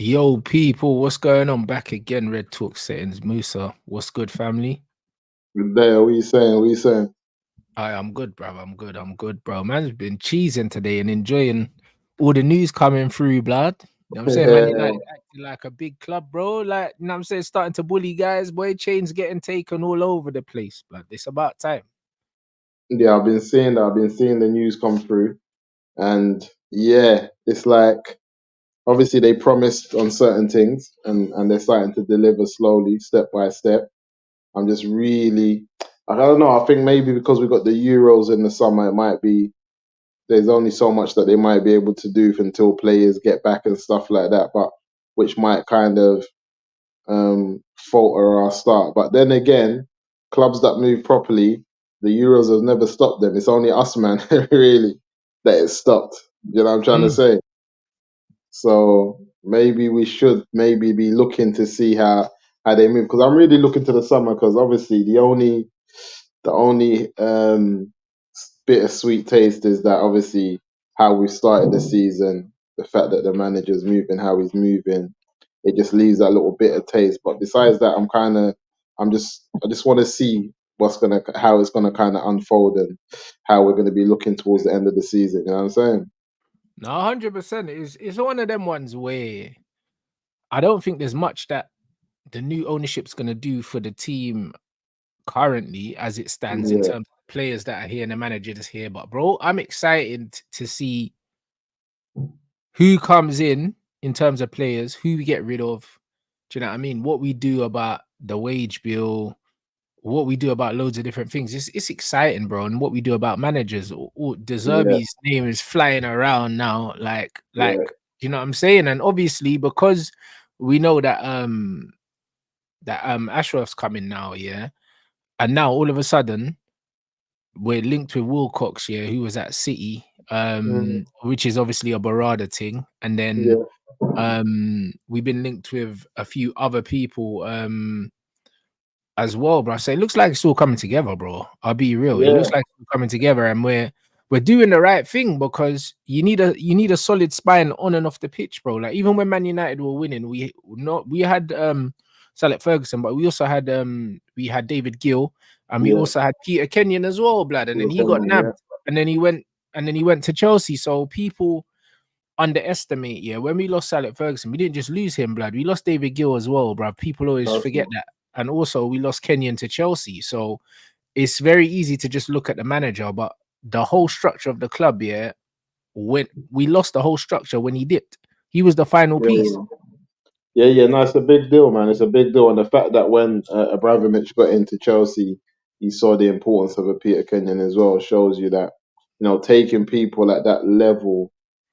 Yo, people, what's going on? Back again, Red Talk Settings. Musa, what's good, family? Good day. What you saying? What you saying? I'm good, bro. I'm good, bro. Man's been cheesing today and enjoying all the news coming through, blood. You know what I'm saying? Man Yeah, United acting like a big club, bro. Like, you know what I'm saying? Starting to bully guys, boy. Chains getting taken all over the place, blood. It's about time. yeah. I've been seeing that. I've been seeing the news come through, and yeah, it's like obviously they promised on certain things, and they're starting to deliver slowly, step by step. I'm just really, I don't know. I think maybe because we got the Euros in the summer, it might be there's only so much that they might be able to do until players get back and stuff like that, but which might kind of falter our start. But then again, clubs that move properly, the Euros have never stopped them. It's only us, man, really, that it stopped. You know what I'm trying to Mm. say? So maybe we should maybe be looking to see how they move because I'm really looking to the summer because obviously the only bittersweet taste is that obviously how we started the season, the fact that the manager's moving, how he's moving, it just leaves that little bitter taste. But besides that, I just want to see how it's gonna kind of unfold and how we're gonna be looking towards the end of the season. You know what I'm saying? No, 100%. It's one of them ones where I don't think there's much that the new ownership's going to do for the team currently as it stands in Yeah, terms of players that are here and the manager that's here. But bro, I'm excited to see who comes in terms of players, who we get rid of. Do you know what I mean? What we do about the wage bill, what we do about loads of different things. It's exciting, bro. And what we do about managers. yeah, Deserby's name is flying around now, yeah, you know what I'm saying? And obviously because we know that Ashraf's coming now, yeah. And now all of a sudden we're linked with Wilcox, yeah, who was at City, mm, which is obviously a Barada thing. And then yeah, we've been linked with a few other people as well, bro. So it looks like it's all coming together, bro. I'll be real. It looks yeah, like it's all coming together, and we're doing the right thing because you need a solid spine on and off the pitch, bro. Like even when Man United were winning, we had Saleh Ferguson, but we had David Gill, and we yeah. also had Peter Kenyon as well, blood. And then he got Independent, yeah, nabbed, and then he went to Chelsea. So people underestimate, yeah. When we lost Saleh Ferguson, we didn't just lose him, blood. We lost David Gill as well, bruv. People always trust me. forget that. And also we lost Kenyon to Chelsea. So it's very easy to just look at the manager, but the whole structure of the club, yeah, when we lost the whole structure when he dipped. He was the final piece. Yeah. Yeah. No, it's a big deal, man. It's a big deal, and the fact that when Abramovich got into Chelsea, he saw the importance of a Peter Kenyon as well shows you that taking people at that level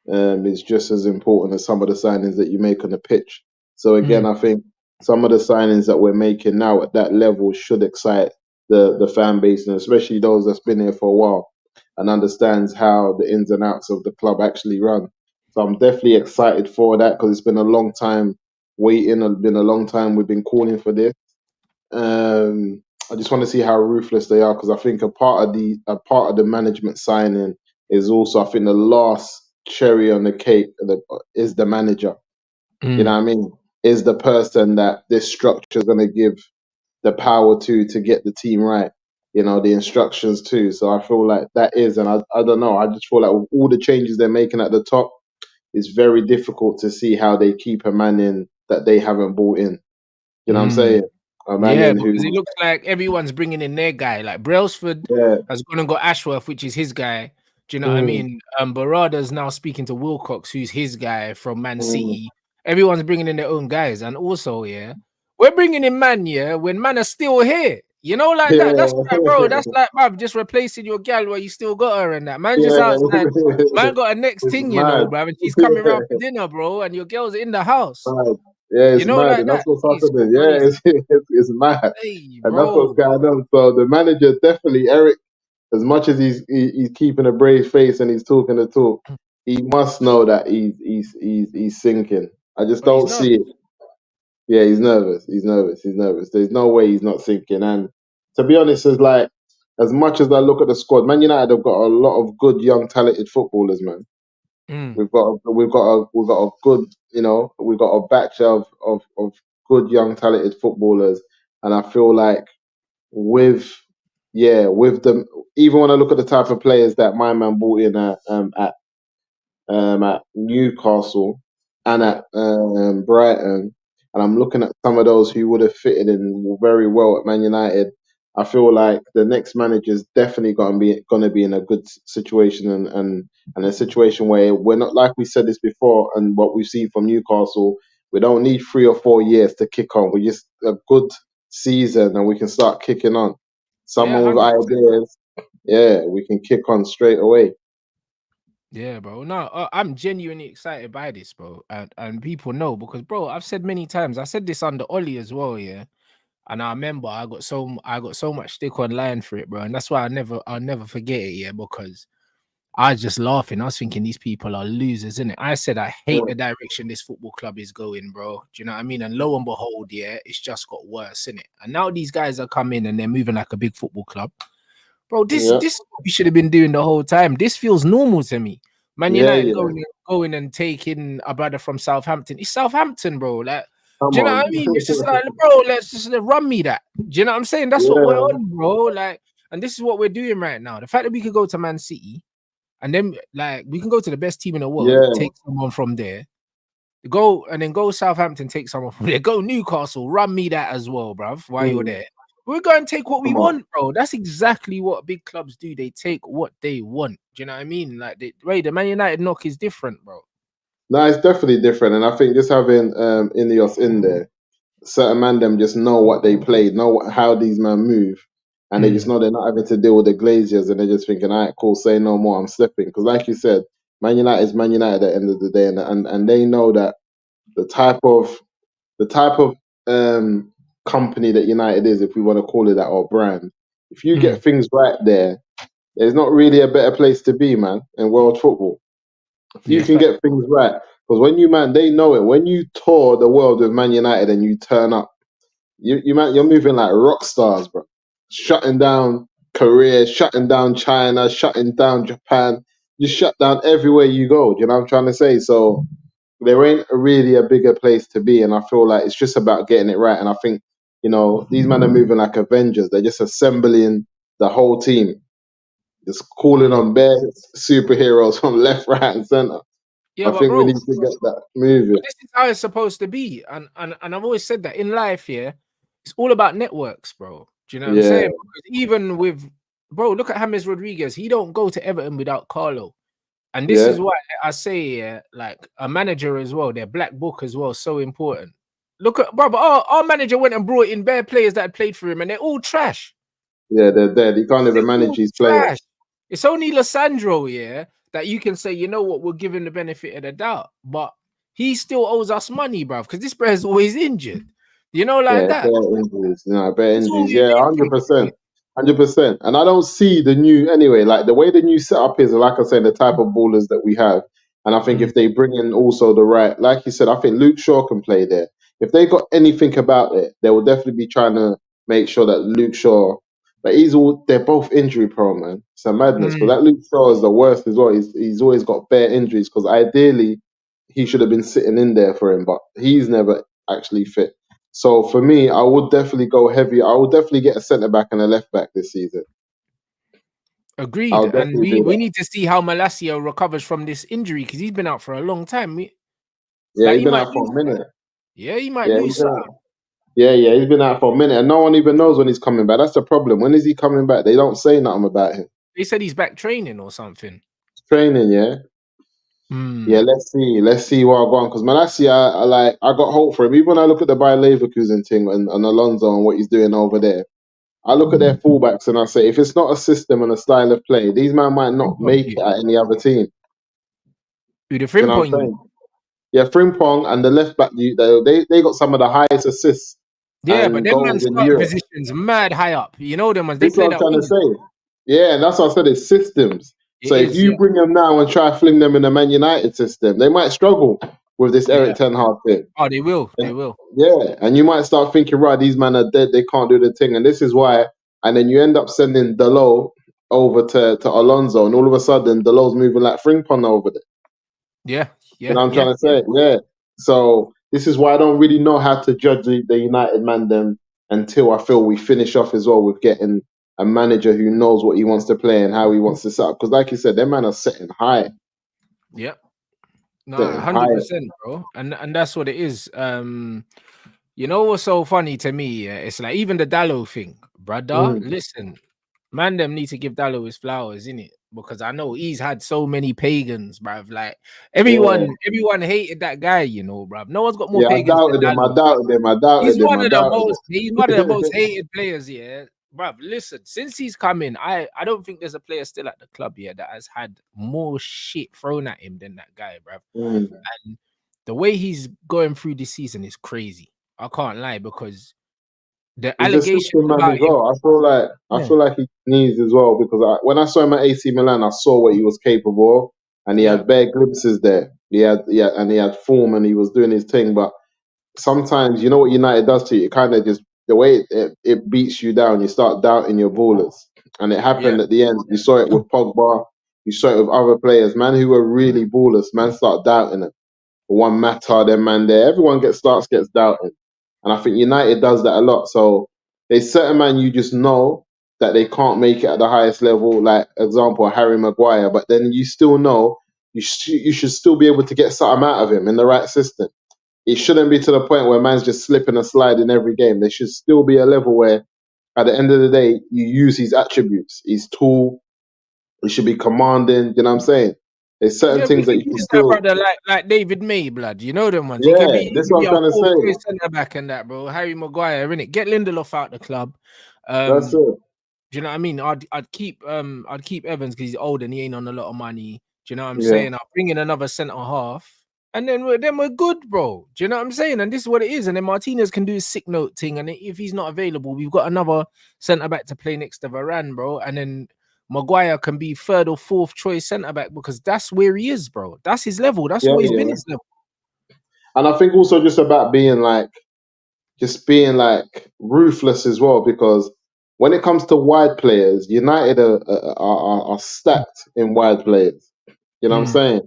is just as important as some of the signings that you make on the pitch. So again, Mm, I think some of the signings that we're making now at that level should excite the fan base and especially those that's been here for a while and understands how the ins and outs of the club actually run. So I'm definitely excited for that because it's been a long time waiting. It's been a long time we've been calling for this. I just want to see how ruthless they are because I think a part of the management signing is also I think the last cherry on the cake is the manager. You know mm, what I mean? Is the person that this structure is going to give the power to get the team right. The instructions too. So I feel like that is, and I don't know. I just feel like with all the changes they're making at the top, it's very difficult to see how they keep a man in that they haven't brought in. You know what I'm mm. saying? A man Yeah, in because it who, looks like everyone's bringing in their guy. Like Brailsford yeah, has gone and got Ashworth, which is his guy. Do you know what I mm, mean? Barada's now speaking to Wilcox, who's his guy from Man mm, City. Everyone's bringing in their own guys, and also, yeah, we're bringing in man, yeah, when man are still here. You know, like that. That's yeah, like, bro. That's like, bruv, just replacing your gal where you still got her and that. Man, just yeah. outside. Man got a next It's thing, you know, mad. bruv, and she's coming around for dinner, bro, and your girl's in the house. Mad. Yeah, You it's know, mad, like and that's that. what's It's happening. Yeah, crazy. it's mad, Hey, and that's what's bro. going on. So the manager definitely, Eric, as much as he's keeping a brave face and he's talking the talk, he must know that he's sinking. I just Oh, he's don't not. see it. Yeah, he's nervous. He's nervous. He's nervous. There's no way he's not sinking. And to be honest, it's like as much as I look at the squad, Man United have got a lot of good young talented footballers, man. Mm. We've got a good, we've got a batch of good young talented footballers, and I feel like with with them, even when I look at the type of players that my man brought in at Newcastle and Yeah. at Brighton, and I'm looking at some of those who would have fitted in very well at Man United. I feel like the next manager is definitely going to be in a good situation, and a situation where we're not, like we said this before, and what we've seen from Newcastle. We don't need 3 or 4 years to kick on. We just a good season and we can start kicking on. Yeah, Someone with 100%. ideas, yeah, we can kick on straight away. Yeah, bro. No, I'm genuinely excited by this, bro. And people know because, bro, I've said many times. I said this under Ollie as well, yeah. And I remember I got so much stick online for it, bro. And that's why I'll never forget it, yeah, because I was just laughing. I was thinking these people are losers, innit? I said I hate the direction this football club is going, bro. Do you know what I mean? And lo and behold, yeah, it's just got worse, innit? And now these guys are coming and they're moving like a big football club. Bro, Yeah, this is what we should have been doing the whole time. This feels normal to me. Man yeah, United yeah. going and taking a brother from Southampton. It's Southampton, bro. Like, Come do you know what on. I mean? It's just like, bro, let's just run me that. Do you know what I'm saying? That's what we're Yeah, on, bro. Like, and this is what we're doing right now. The fact that we could go to Man City and then like we can go to the best team in the world, yeah, take someone from there, go and then go Southampton, take someone from there, go Newcastle, run me that as well, bruv, while you're mm, there. We're going to take what we come on. want, bro. That's exactly what big clubs do. They take what they want. Do you know what I mean? Like the Man United knock is different, bro. No, it's definitely different, and I think just having Ineos in there, certain man them just know what they play, know how these men move, and they just Mm, know they're not having to deal with the Glaziers, and they're just thinking, all right, cool, say no more, I'm slipping. Because like you said, Man United is Man United at the end of the day, and they know that the type of the type of company that United is, if we want to call it that, or brand. If you mm. get things right there, there's not really a better place to be, man, in world football. If you Yeah, can fact. get things right, because when you man, they know it. When you tour the world with Man United and you turn up, you're moving like rock stars, bro. Shutting down Korea, shutting down China, shutting down Japan. You shut down everywhere you go. Do you know what I'm trying to say? So there ain't really a bigger place to be, and I feel like it's just about getting it right. And I think these men are moving like Avengers. They're just assembling the whole team, just calling Mm. on bare superheroes from left, right, and center. Yeah, I but think we bro, need to get that moving. but this is how it's supposed to be. And I've always said that in life, yeah, it's all about networks, bro. Do you know what I'm Yeah, saying? Because even with bro, look at James Rodriguez. He don't go to Everton without Carlo. And this yeah, is why I say, yeah, like a manager as well, their black book as well, so important. Look at brother, our manager went and brought in bare players that had played for him, and they're all trash. yeah. They're dead. He can't They're even manage all his trash. players. It's only Lissandro, yeah, that you can say, you know what, we'll give him the benefit of the doubt, but he still owes us money, bruv, because this brother's always injured. You know, like Yeah, that. bare injuries. Bare He's injuries. always Yeah, injured, bro. 100%. 100%. And I don't see the new, anyway, like the way the new setup is, like I said, the type of ballers that we have. And I think Mm, if they bring in also the right, like you said, I think Luke Shaw can play there. If they got anything about it, they will definitely be trying to make sure that Luke Shaw, but they're both injury prone, man. It's a madness because mm. that Luke Shaw is the worst as well. He's always got bare injuries because ideally he should have been sitting in there for him, but he's never actually fit. So for me, I would definitely go heavy. I would definitely get a centre back and a left back this season. I Agreed. would And definitely do we that. need to see how Malacia recovers from this injury because he's been out for a long time. Yeah, Like he's he been might out for lose a that. minute. Yeah, he might Yeah, lose something. he's been out for a minute, and no one even knows when he's coming back. That's the problem. When is he coming back? They don't say nothing about him. They said he's back training or something. Training, yeah, yeah. Hmm. Let's see where I go on because Malasia, I got hope for him. Even when I look at the Bayer Leverkusen thing and Alonso and what he's doing over there, I look at their fullbacks and I say, if it's not a system and a style of play, these men might not make it at any other team. Who the Do you know what Frimpong I'm you mean? saying? Yeah, Frimpong and the left back, they got some of the highest assists Yeah, but and them man goals in starting Europe. positions mad high up. You know them ones. They This is play what I'm that trying to wing. say. Yeah, and that's what I said. It's systems. It So if is, yeah. you bring them now and try to fling them in the Man United system, they might struggle with this Yeah. Eric Ten Hag thing. Oh, they will. They And, will. yeah, and you might start thinking, right, these men are dead. They can't do the thing, and this is why. And then you end up sending Dalot over to Alonso, and all of a sudden Dalot's moving like Frimpong over there. Yeah, You yeah, know what I'm yeah, trying to yeah, say? Yeah. So this is why I don't really know how to judge the United man them until I feel we finish off as well with getting a manager who knows what he wants to play and how he wants to set up. Because like you said, them man are yeah. No, setting high. 100%, bro. And that's what it is. You know what's so funny to me? Yeah? It's like even the Dallo thing, brother. Mm. Listen, man, them need to give Dallo his flowers, innit? Because I know he's had so many pagans, bruv. Like Yeah. everyone hated that guy, you know, bruv. No one's got more Yeah, I pagans than doubted him. I Dallo. doubted him. I He's doubted him. one I of the doubted most. He's one of the most him. hated players. Yeah, bruv. Listen, since he's come in, I don't think there's a player still at the club here that has had more shit thrown at him than that guy, bruv. Mm. And the way he's going through this season is crazy. I can't lie because the He's a allegations system man about as him. well. I Yeah, feel like he needs as well because when I saw him at AC Milan, I saw what he was capable of, and he yeah, had bare glimpses there. He had form and he was doing his thing. But sometimes, you know what United does to you? It kind of just the way it beats you down. You start doubting your ballers, and it yeah, happened at the end. You saw it with Pogba. You saw it with other players, man, who were really ballers. Man, start doubting it. One matter, then man, there. Everyone gets doubted. And I think United does that a lot. So there's certain man you just know that they can't make it at the highest level, like example Harry Maguire, but then you still know you should still be able to get something out of him in the right system. It shouldn't be to the point where man's just slipping and sliding every game. There should still be a level where at the end of the day you use his attributes. He's tall, he should be commanding, you know what I'm saying? There's certain yeah. We things that could you can use that still brother like David May, blood. You know them ones. He could yeah, be he that's could what be I'm a trying to fourth choice say. centre back and that, bro. Harry Maguire, innit? Get Lindelof out the club. That's Um, it. do you know what I mean? I'd keep Evans because he's old and he ain't on a lot of money. Do you know what I'm Yeah. saying? I'll bring in another centre half. And then we're good, bro. Do you know what I'm saying? And this is what it is. And then Martinez can do his sick note thing. And if he's not available, we've got another centre back to play next to Varane, bro. And then Maguire can be third or fourth choice centre back because that's where he is, bro. That's his level. That's Yeah, always been yeah. his level. And I think also just about being like ruthless as well, because when it comes to wide players, United are stacked in wide players. You know what I'm Mm. saying?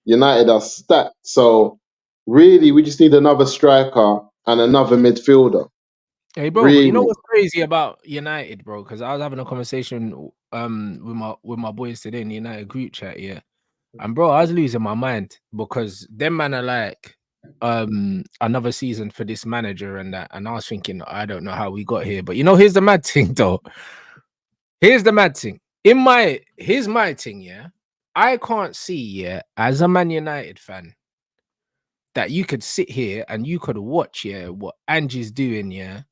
United are stacked. So really, we just need another striker and another midfielder. Hey, bro, but you know Really. what's crazy about United, bro? Because I was having a conversation with my boys today in the United group chat, yeah. And bro, I was losing my mind because them man are like another season for this manager and that. And I was thinking, I don't know how we got here. But you know, here's the mad thing though. Here's the mad thing. Here's my thing, yeah. I can't see, yeah, as a Man United fan, that you could sit here and you could watch, yeah, what Angie's doing, yeah,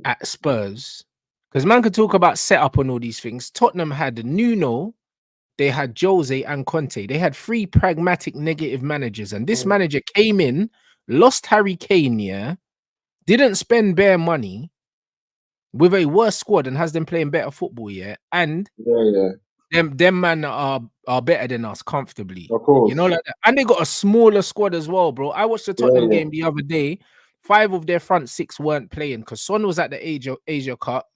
at Spurs. Because man could talk about setup and all these things. Tottenham had Nuno, they had Jose and Conte. They had three pragmatic negative managers. And this manager came in, lost Harry Kane, yeah, didn't spend bare money with a worse squad and has them playing better football, yeah. And Yeah, yeah. them man are better than us comfortably. Of You know, course. like that. And they got a smaller squad as well, bro. I watched the Yeah, Tottenham yeah. game the other day. 5 of their front 6 weren't playing because Son was at the Asia Cup.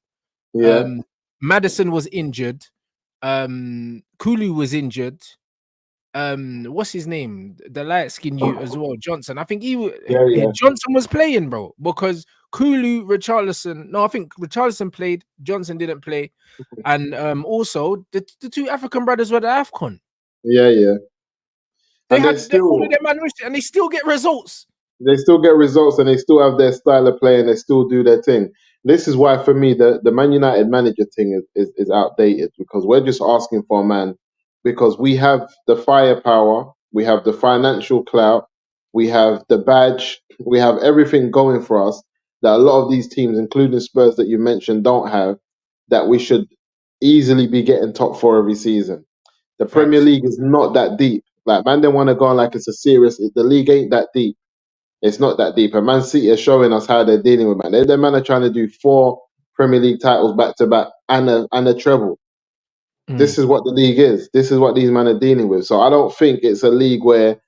Yeah. Um, Madison was injured. Kulu was injured. What's his name? The light skinned you as well, Johnson. I think Yeah, yeah. Johnson was playing, bro, because Kulu, Richarlison. No, I think Richarlison played. Johnson didn't play, and also the two African brothers were the Afcon. Yeah, yeah. And they All of still them man, and they still get results. they still get results and they still have their style of play and they still do their thing. This is why, for me, the Man United manager thing is outdated because we're just asking for a man because we have the firepower, we have the financial clout, we have the badge, we have everything going for us that a lot of these teams, including Spurs that you mentioned, don't have, that we should easily be getting top four every season. The Premier Facts. League is not that deep. Like, man, they want to go on like it's a serious, the league ain't that deep. It's not that deep. And Man City are showing us how they're dealing with man. They're man are trying to do 4 Premier League titles back to back and a treble. Mm. This is what the league is. This is what these men are dealing with. So I don't think it's a league where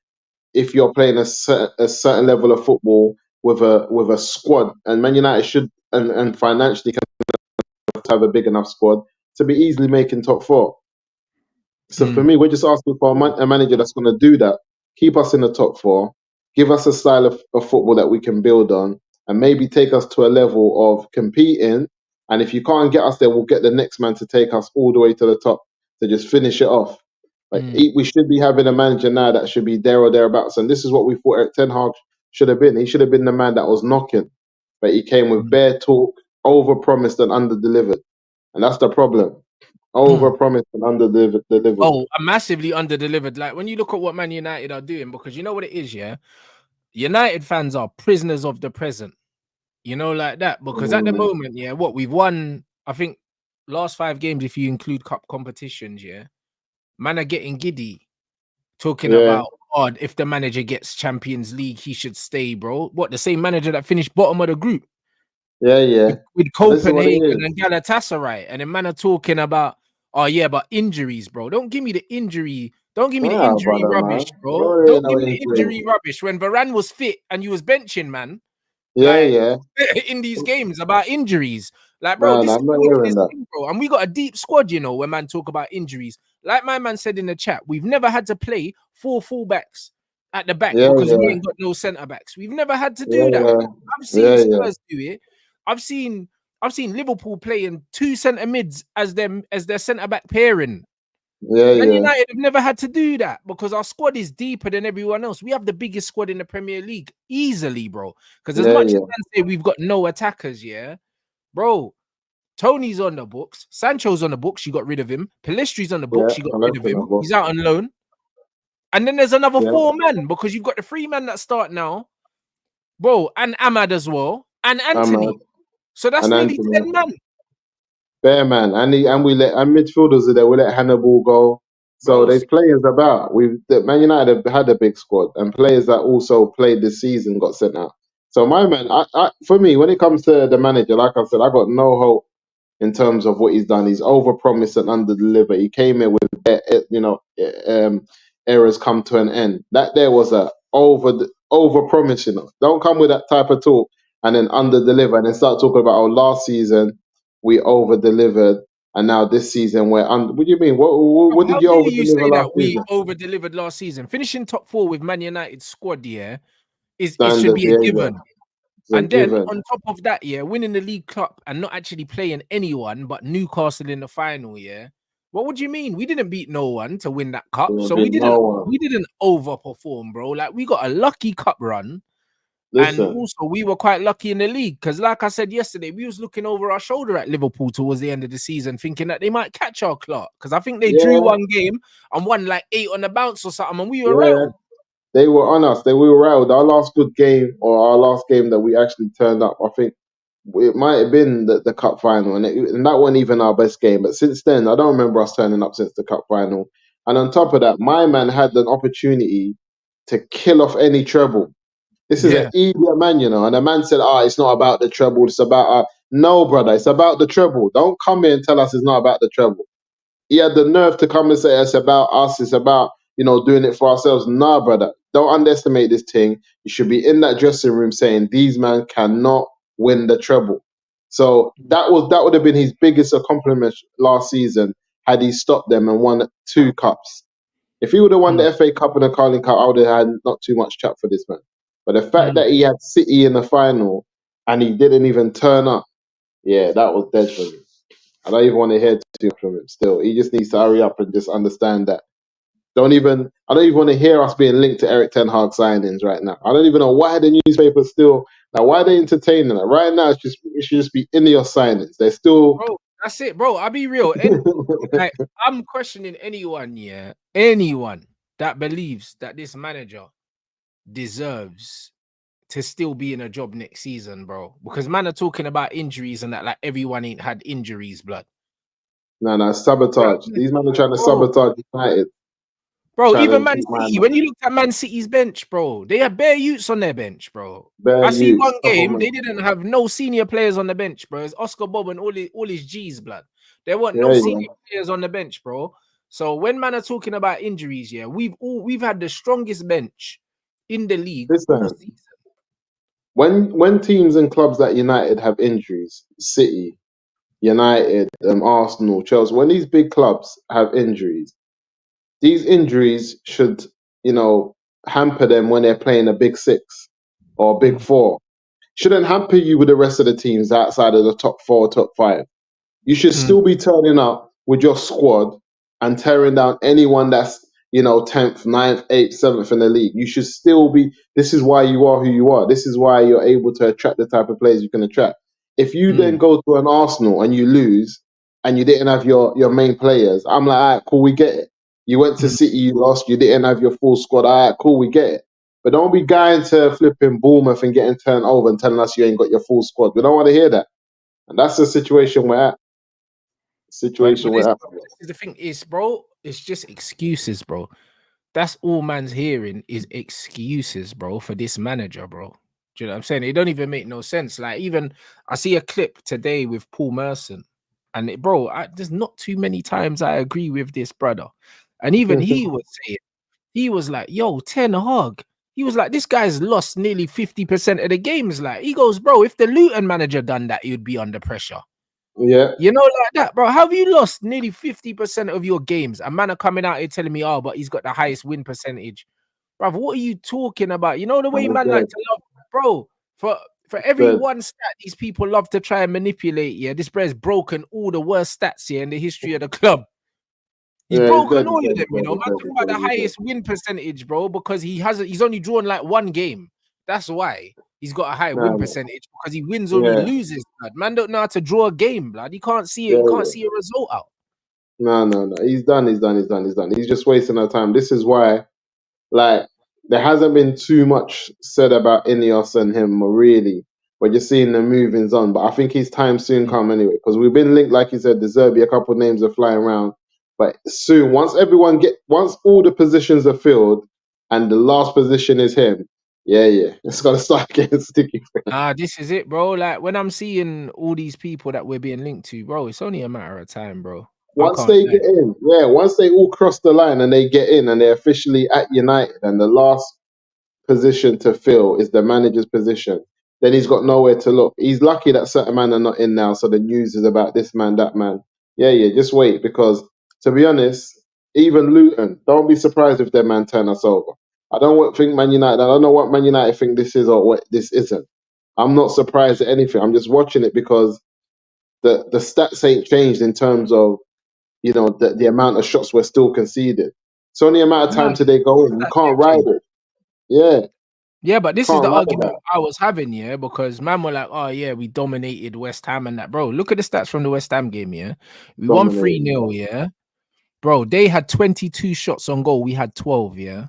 if you're playing a certain level of football with a squad, and Man United should and financially can have a big enough squad to be easily making top four. So for me, we're just asking for a manager that's going to do that, keep us in the top four, give us a style of football that we can build on, and maybe take us to a level of competing. And if you can't get us there, we'll get the next man to take us all the way to the top to just finish it off. Like we should be having a manager now that should be there or thereabouts. And this is what we thought Eric Ten Hag should have been. He should have been the man that was knocking, but he came with bare talk, over promised and under delivered, and that's the problem. Over promised and under delivered. Oh, massively under delivered. Like when you look at what Man United are doing, because you know what it is, yeah. United fans are prisoners of the present, you know, like that. Because at the moment, yeah, what we've won, I think, last 5 games, if you include cup competitions, yeah, man are getting giddy, talking about, oh, if the manager gets Champions League, he should stay, bro. What, the same manager that finished bottom of the group? With Copenhagen and Galatasaray, and then man are talking about, oh yeah, but injuries, bro. Don't give me the injury. Don't give me the injury rubbish, bro. Don't give me the injury rubbish when Varane was fit and you was benching, man. In these games about injuries. Like, bro, this is the wickedest thing, bro. And we got a deep squad, you know, when man talk about injuries. Like my man said in the chat, we've never had to play 4 fullbacks at the back because we ain't got no centre backs. We've never had to do that. I've seen Spurs do it. I've seen Liverpool playing 2 centre mids as their centre back pairing. Man United have never had to do that because our squad is deeper than everyone else. We have the biggest squad in the Premier League easily, bro. Because as much as man say we've got no attackers, bro. Tony's on the books, Sancho's on the books. You got rid of him. Pelestri's on the books. You got rid of him. He's out on loan. And then there's another 4 men because you've got the 3 men that start now, bro, and Ahmad as well, and Anthony. So that's nearly 10 men. Fair man, and midfielders are there. We let Hannibal go. So there's players about. Man United have had a big squad, and players that also played this season got sent out. So my man, for me, when it comes to the manager, like I said, I got no hope in terms of what he's done. He's over-promised and under-delivered. He came in with, errors come to an end. That there was a over-promising. Don't come with that type of talk and then under-deliver and then start talking about, last season we over-delivered and now this season we're under. What do you mean? What did you over-deliver last season? We over-delivered last season. Finishing top 4 with Man United squad, it should be a given. And then on top of that, winning the League Cup and not actually playing anyone but Newcastle in the final, what would you mean? We didn't beat no one to win that cup, so we didn't overperform, bro. Like, we got a lucky cup run. Listen. And also we were quite lucky in the league because, like I said yesterday, we was looking over our shoulder at Liverpool towards the end of the season, thinking that they might catch our clock because I think they drew 1 game and won like 8 on the bounce or something, and we were rattled. They were on us. We were rattled. Our last good game, or our last game that we actually turned up, I think it might have been the cup final, and that wasn't even our best game. But since then, I don't remember us turning up since the cup final. And on top of that, my man had an opportunity to kill off any treble. This is an idiot man, you know. And the man said, it's not about the treble. It's about no, brother. It's about the treble. Don't come here and tell us it's not about the treble. He had the nerve to come and say it's about us. It's about, doing it for ourselves. Nah, brother. Don't underestimate this thing. You should be in that dressing room saying these men cannot win the treble. So that would have been his biggest accomplishment last season had he stopped them and won 2 cups. If he would have won the FA Cup and the Carling Cup, I would have had not too much chat for this man. But the fact that he had City in the final and he didn't even turn up, that was dead for me. I don't even want to hear too much from him still. He just needs to hurry up and just understand that. I don't even want to hear us being linked to Eric Ten Hag signings right now. I don't even know why the newspapers still, why are they entertaining it? Right now, it should just be Ineos signings. They're still... Bro, that's it, bro. I'll be real. I'm questioning anyone that believes that this manager deserves to still be in a job next season, bro. Because man are talking about injuries and that like everyone ain't had injuries, blood. No, sabotage. These men are trying to sabotage United. Bro, even Man City, when you look at Man City's bench, bro, they have bare youths on their bench, bro. I see one game, they didn't have no senior players on the bench, bro. It's Oscar Bob and all his G's, blood. There weren't no senior players on the bench, bro. So when man are talking about injuries, we've had the strongest bench in the league all season. When teams and clubs that United have injuries, City, United, Arsenal, Chelsea, when these big clubs have injuries, these injuries should, you know, hamper them when they're playing a big six or a big Mm, four. Shouldn't hamper you with the rest of the teams outside of the top four, top five. You should mm, still be turning up with your squad and tearing down anyone that's, you know, 10th, ninth, 8th, 7th in the league. You should still be. This is why you are who you are. This is why you're able to attract the type of players you can attract. If you then mm, go to an Arsenal and you lose and you didn't have your main players, I'm like, all right, cool, we get it. You went to mm. City, you lost, you didn't have your full squad. All right, cool, we get it. But don't be going to flipping Bournemouth and getting turned over and telling us you ain't got your full squad. We don't want to hear that. And that's the situation we're at. But Situation this, we're at. this is the thing is, bro, it's just excuses, bro. That's all man's hearing is excuses, bro, for this manager, bro. Do you know what I'm saying? It don't even make no sense. Like, even I see a clip today with Paul Merson, and bro, there's not too many times I agree with this brother. And even he was saying, he was like, yo, Ten Hag. He was like, this guy's lost nearly 50% of the games. Like, he goes, bro, if the Luton manager done that, he'd be under pressure. Yeah, You know, like that, bro. How have you lost nearly 50% of your games? A man are coming out here telling me, oh, but he's got the highest win percentage. Bro, what are you talking about? You know the way I'm man like dead. to love, bro. For every Dead. one stat these people love to try and manipulate, yeah, this bro's broken all the worst stats here in the history of the club. He's Yeah, he's broken dead. He's all dead. of them, He's you dead. know. Man, He's dead. talking He's about dead. the He's dead. highest win percentage, bro, because he's only drawn like one game. That's why he's got a high Nah, win nah. percentage because he wins or he Yeah, loses. Blood. Man don't know how to draw a game, blood. He can't see it. yeah, He can't yeah. see a result out. No, no, no. He's done. He's done. He's done. He's done. He's just wasting our time. This is why, like, there hasn't been too much said about Ineos and him, really. We're just seeing the movings on. But I think his time soon Mm. come anyway, because we've been linked, like you said, the Zerbi. A couple of names are flying around, but soon, once all the positions are filled, and the last position is him, yeah, yeah, it's gonna start getting sticky. Nah, this is it, bro. Like when I'm seeing all these people that we're being linked to, bro, it's only a matter of time, bro. I Once can't they lie. get in, yeah, once they all cross the line and they get in and they're officially at United, and the last position to fill is the manager's position, then he's got nowhere to look. He's lucky that certain men are not in now, so the news is about this man, that man. Yeah, yeah, just wait, because to be honest, even Luton, don't be surprised if their man turn us over. I don't think Man United. I don't know what Man United think this is or what this isn't. I'm not surprised at anything. I'm just watching it because the stats ain't changed in terms of, you know, the amount of shots we're still conceded. It's only a matter of No, time till they go in. You that's can't ride it. it. Yeah, Yeah, but you this is can't the ride argument that. I was having, yeah, because man were like, oh yeah, we dominated West Ham and that, bro. Look at the stats from the West Ham game, yeah. We won Dominating. 3-0, yeah. Bro, they had 22 shots on goal, we had 12, yeah.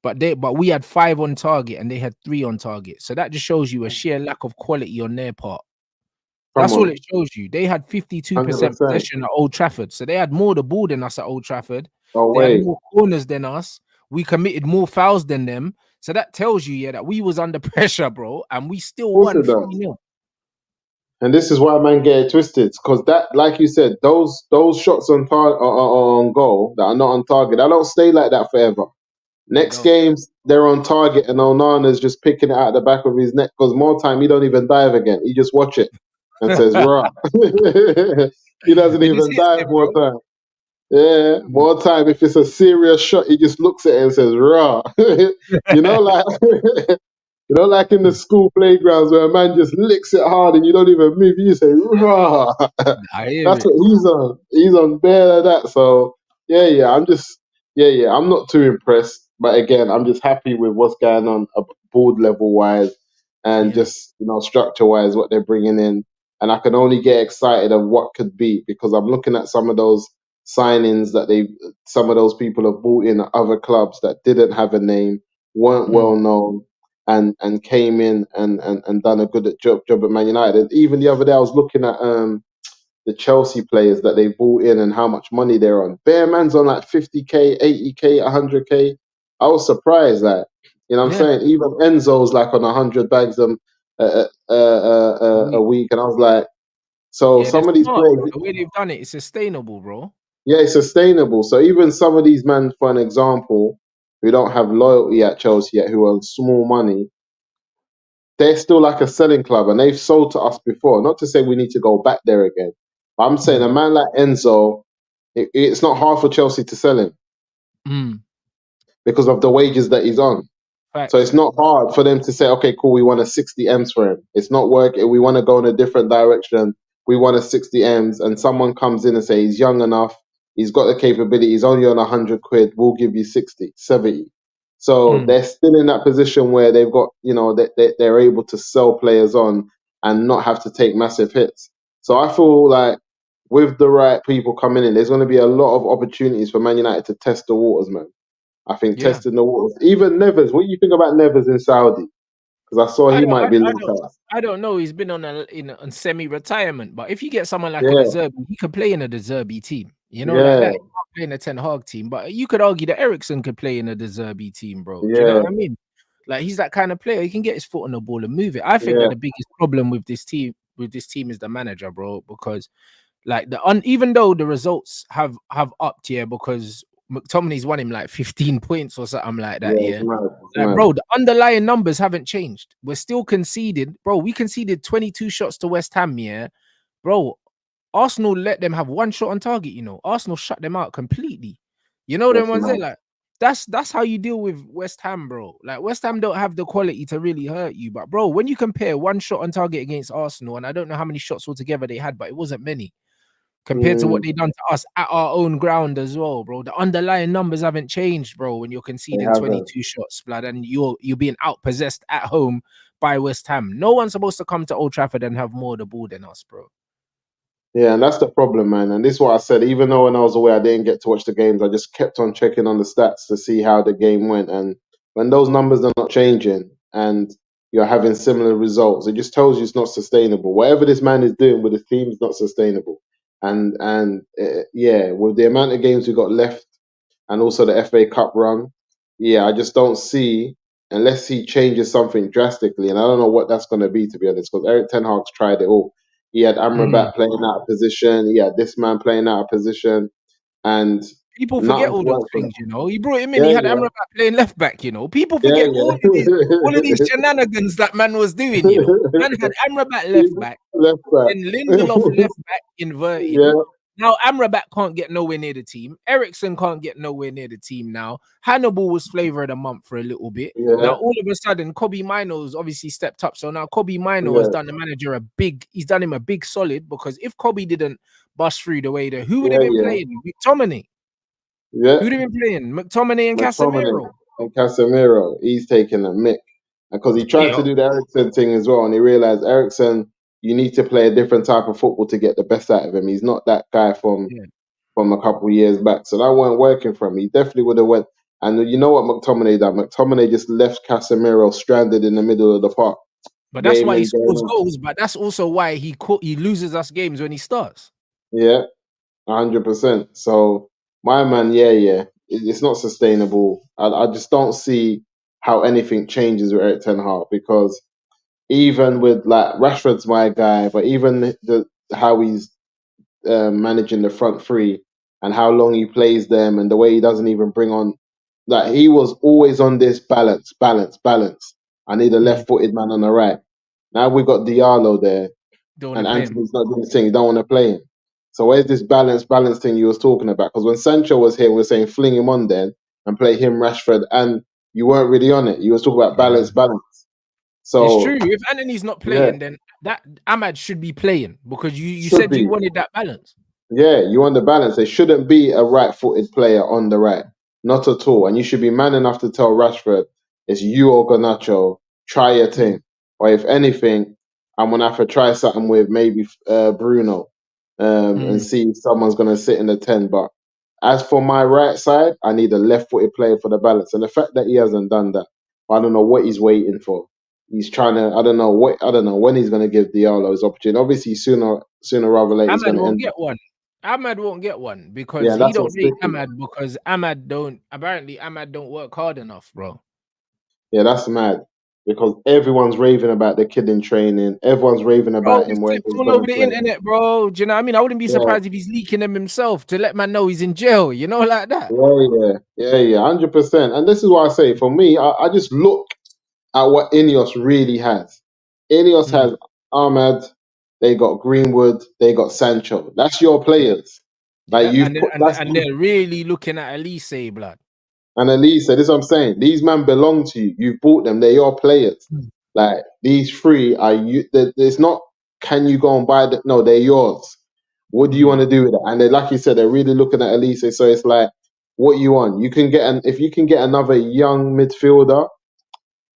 But we had 5 on target and they had 3 on target. So that just shows you a sheer lack of quality on their part. Come That's all on, it shows you. They had 52% 100%. possession at Old Trafford. So they had more the ball than us at Old Trafford. Oh They had wait, of more corners than us. We committed more fouls than them. So that tells you, yeah, that we was under pressure, bro, and we still course won it does. 3-0. And this is why man get it twisted, because that, like you said, those shots on goal that are not on target, I don't stay like that forever. They Next don't. games they're on target, and Onana's just picking it out the back of his neck. Because more time he don't even dive again. He just watch it and says, "Rah." He doesn't It just even hits dive them, more bro. time. Yeah, more time. If it's a serious shot, he just looks at it and says, "Raw." You know, like you know, like in the school playgrounds where a man just licks it hard and you don't even move. You say, "Raw." I hear That's it. what he's on. He's on bare of that. So yeah, yeah. I'm just yeah. I'm not too impressed, but again, I'm just happy with what's going on board level wise, and Yeah. just, you know, structure wise what they're bringing in. And I can only get excited of what could be, because I'm looking at some of those signings that some of those people have bought in at other clubs that didn't have a name, weren't Mm. well known, and came in and done a good job at Man United. Even the other day, I was looking at the Chelsea players that they bought in and how much money they're on. Bare man's on like 50K, 80K, 100K. I was surprised, like, you know what I'm Yeah. saying? Even Enzo's like on 100 bags a We, week. And I was like, so yeah, they're some of these smart, players, bro. The way they've done it, it's sustainable, bro. yeah, it's sustainable. So even some of these men, for an example, who don't have loyalty at Chelsea yet, who are on small money, they're still like a selling club, and they've sold to us before. Not to say we need to go back there again. I'm saying Mm. a man like Enzo, it's not hard for Chelsea to sell him. because of the wages that he's on. So Facts. it's not hard for them to say, okay, cool, we want a 60 M's for him. It's not working. We want to go in a different direction. We want a 60 M's. And someone comes in and say, he's young enough. He's got the capability. He's only on 100 quid. We'll give you 60, 70. So they're still in that position where they've got, they're able to sell players on and not have to take massive hits. So I feel like with the right people coming in, there's going to be a lot of opportunities for Man United to test the waters, man. I think Yeah. testing the waters. Even Nevers, what do you think about Nevers in Saudi? Because I saw I he don't, might I, be I linked don't, up. I don't know. He's been on semi-retirement, but if you get someone like a Yeah, Deserbi, he could play in a Deserbi team. Like yeah, that. He can't play in a Ten Hag team, but you could argue that Ericsson could play in a Deserbi team, bro. Do you know yeah, what I mean? Like he's that kind of player. He can get his foot on the ball and move it. I think that yeah, the biggest problem with this team is the manager, bro. Because like even though the results have upped, yeah, because McTominay's won him like 15 points or something like that, yeah. yeah. It's mad. It's Like, mad. bro, the underlying numbers haven't changed. We're still conceded, bro. We conceded 22 shots to West Ham, yeah, bro. Arsenal let them have one shot on target. Arsenal shut them out completely. Them That's ones there, mad. like that's how you deal with West Ham, bro. Like West Ham don't have the quality to really hurt you, but bro, when you compare one shot on target against Arsenal, and I don't know how many shots altogether they had, but it wasn't many compared to what Mm, they done to us at our own ground as well, bro. The underlying numbers haven't changed, bro. When you're they conceding haven't. 22 shots, blood, and you're being outpossessed at home by West Ham. No one's supposed to come to Old Trafford and have more of the ball than us, bro. Yeah, and that's the problem, man. And this is what I said. Even though when I was away, I didn't get to watch the games. I just kept on checking on the stats to see how the game went. And when those numbers are not changing and you're having similar results, it just tells you it's not sustainable. Whatever this man is doing with his team is not sustainable. And yeah, with the amount of games we got left and also the FA Cup run, yeah, I just don't see unless he changes something drastically. And I don't know what that's going to be, to be honest, because Eric Ten Hag's tried it all. He had Mm. Amrabat playing out of position. He had this man playing out of position, and People forget nothing's all those worked for things, him. He brought him in. He Yeah, had yeah, Amrabat playing left back. People yeah, forget all of these shenanigans that man was doing. Man had Amrabat yeah. left back. Left back. Then Lindelof left back inverted. Yeah, Now Amrabat can't get nowhere near the team. Ericsson can't get nowhere near the team now. Hannibal was flavor of the month for a little bit. Now yeah, all of a sudden, Kobe Mino's obviously stepped up. So now Kobe Mino has yeah, done the manager he's done him a big solid, because if Kobe didn't bust through the way who would have yeah, been yeah, playing? McTominay. yeah. Who would have been playing? McTominay and McTominay Casemiro. and Casemiro, he's taking a mick because he tried to Yo. do the Ericsson thing as well, and he realized Ericsson, you need to play a different type of football to get the best out of him. He's not that guy from Yeah. a couple of years back, so that weren't working for him. He definitely would have went. And you know what McTominay done? McTominay just left Casemiro stranded in the middle of the park, But that's game why he in, game scores out. goals. But that's also why he loses us games when he starts. Yeah, 100%. So my man, yeah, yeah, it's not sustainable. I just don't see how anything changes with Eric Ten Hag because even with like Rashford's my guy, but even the how he's managing the front three and how long he plays them and the way he doesn't even bring on like he was always on this balance, balance, balance. I need a Mm. left-footed man on the right. Now we've got Diallo there Don't want to and play him. Anthony's not doing the thing. You don't want to play him. So where's this balance thing you was talking about? Because when Sancho was here, we were saying fling him on then and play him Rashford, and you weren't really on it. You was talking about Yeah. balance, balance. It's So true. If Anthony's not yeah, playing, then that Ahmad should be playing, because you should said you be. wanted that balance. Yeah, you want the balance. There shouldn't be a right-footed player on the right, not at all. And you should be man enough to tell Rashford, it's you or Garnacho. Try your Mm. thing, or if anything, I'm gonna have to try something with maybe Bruno, and Mm. see if someone's gonna sit in the 10. But as for my right side, I need a left-footed player for the balance. And the fact that he hasn't done that, I don't know what he's waiting for. He's trying to. I don't know when he's gonna give Diallo his opportunity. Obviously, sooner rather later, he's Ahmad gonna won't end. get one. Ahmad won't get one Yeah, because he that's don't what's rate sticky. Ahmad, because Ahmad don't work hard enough, bro. Yeah, that's mad. Because everyone's raving about the kid in training. Everyone's raving Bro, about him it's where clips he's all gonna over the play. internet, bro. Do you know what I mean? I wouldn't be Yeah, surprised if he's leaking them himself to let man know he's in jail, like that. yeah, 100%. And this is what I say. For me, I just look at what Ineos really has. Ineos Mm. has Ahmad, they got Greenwood, they got Sancho. That's your Yeah, players. Like yeah, you've put that's and they're really looking at Elise, blood. And Elise, this is what I'm saying. These men belong to you. You've bought them. They're your players. Mm. Like these three are you. It's not. Can you go and buy them? No, they're yours. What do you want to do with it? And they, like you said, they're really looking at Elise. So it's like, what you want? You can get if you can get another young midfielder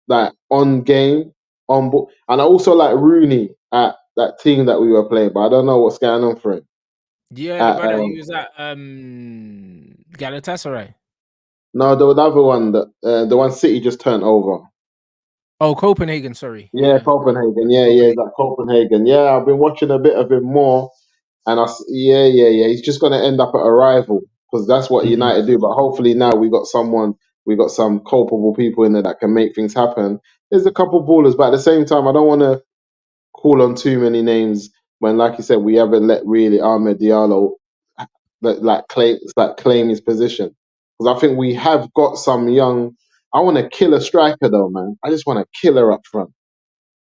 like on game on board. And I also like Rooney at that team that we were playing, but I don't know what's going on for him. Yeah, the brother he was at Galatasaray. No, the other one, the one City just turned over. Oh, Copenhagen, sorry. Yeah, Copenhagen. Yeah, Copenhagen. that Copenhagen. Yeah, I've been watching a bit of him more, and yeah. He's just going to end up at a rival because that's what Mhm. United do. But hopefully now we got some culpable people in there that can make things happen. There's a couple ballers, but at the same time, I don't want to call on too many names when, like you said, we haven't let really Ahmed Diallo claim his position because I think we have got some young. I want to kill a striker though, man. I just want a killer up front.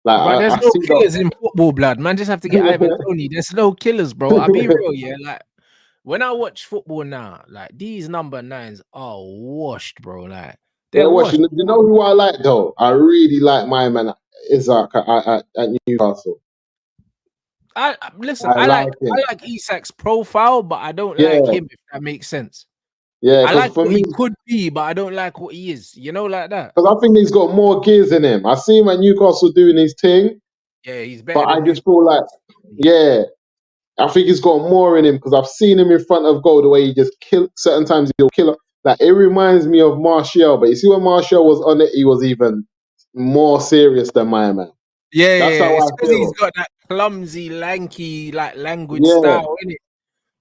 Like But there's I no see killers in football, blood. Man, just have to get Ivan Tony. There's no killers, bro. I'll be real, yeah. Like when I watch football now, like these number 9s are washed, bro. Like they're they're washed. watching. You know who I like though? I really like my man Isaac at Newcastle. Listen. I like him. I like Isak's profile, but I don't Yeah, like him. If that makes sense. yeah. I Because like for what me, he could be, but I don't like what he is. You know, like that. because I think he's got more gears in him. I see him at Newcastle doing his thing, Yeah, he's but better I than you. just feel like, yeah, I think he's got more in him because I've seen him in front of goal the way he just kill. Certain times he'll kill. Like it reminds me of Martial, but you see when Martial was on it, he was even more serious than my man. Yeah, That's yeah. how I It's because he's feel. got that clumsy, lanky, like language Yeah, style, innit?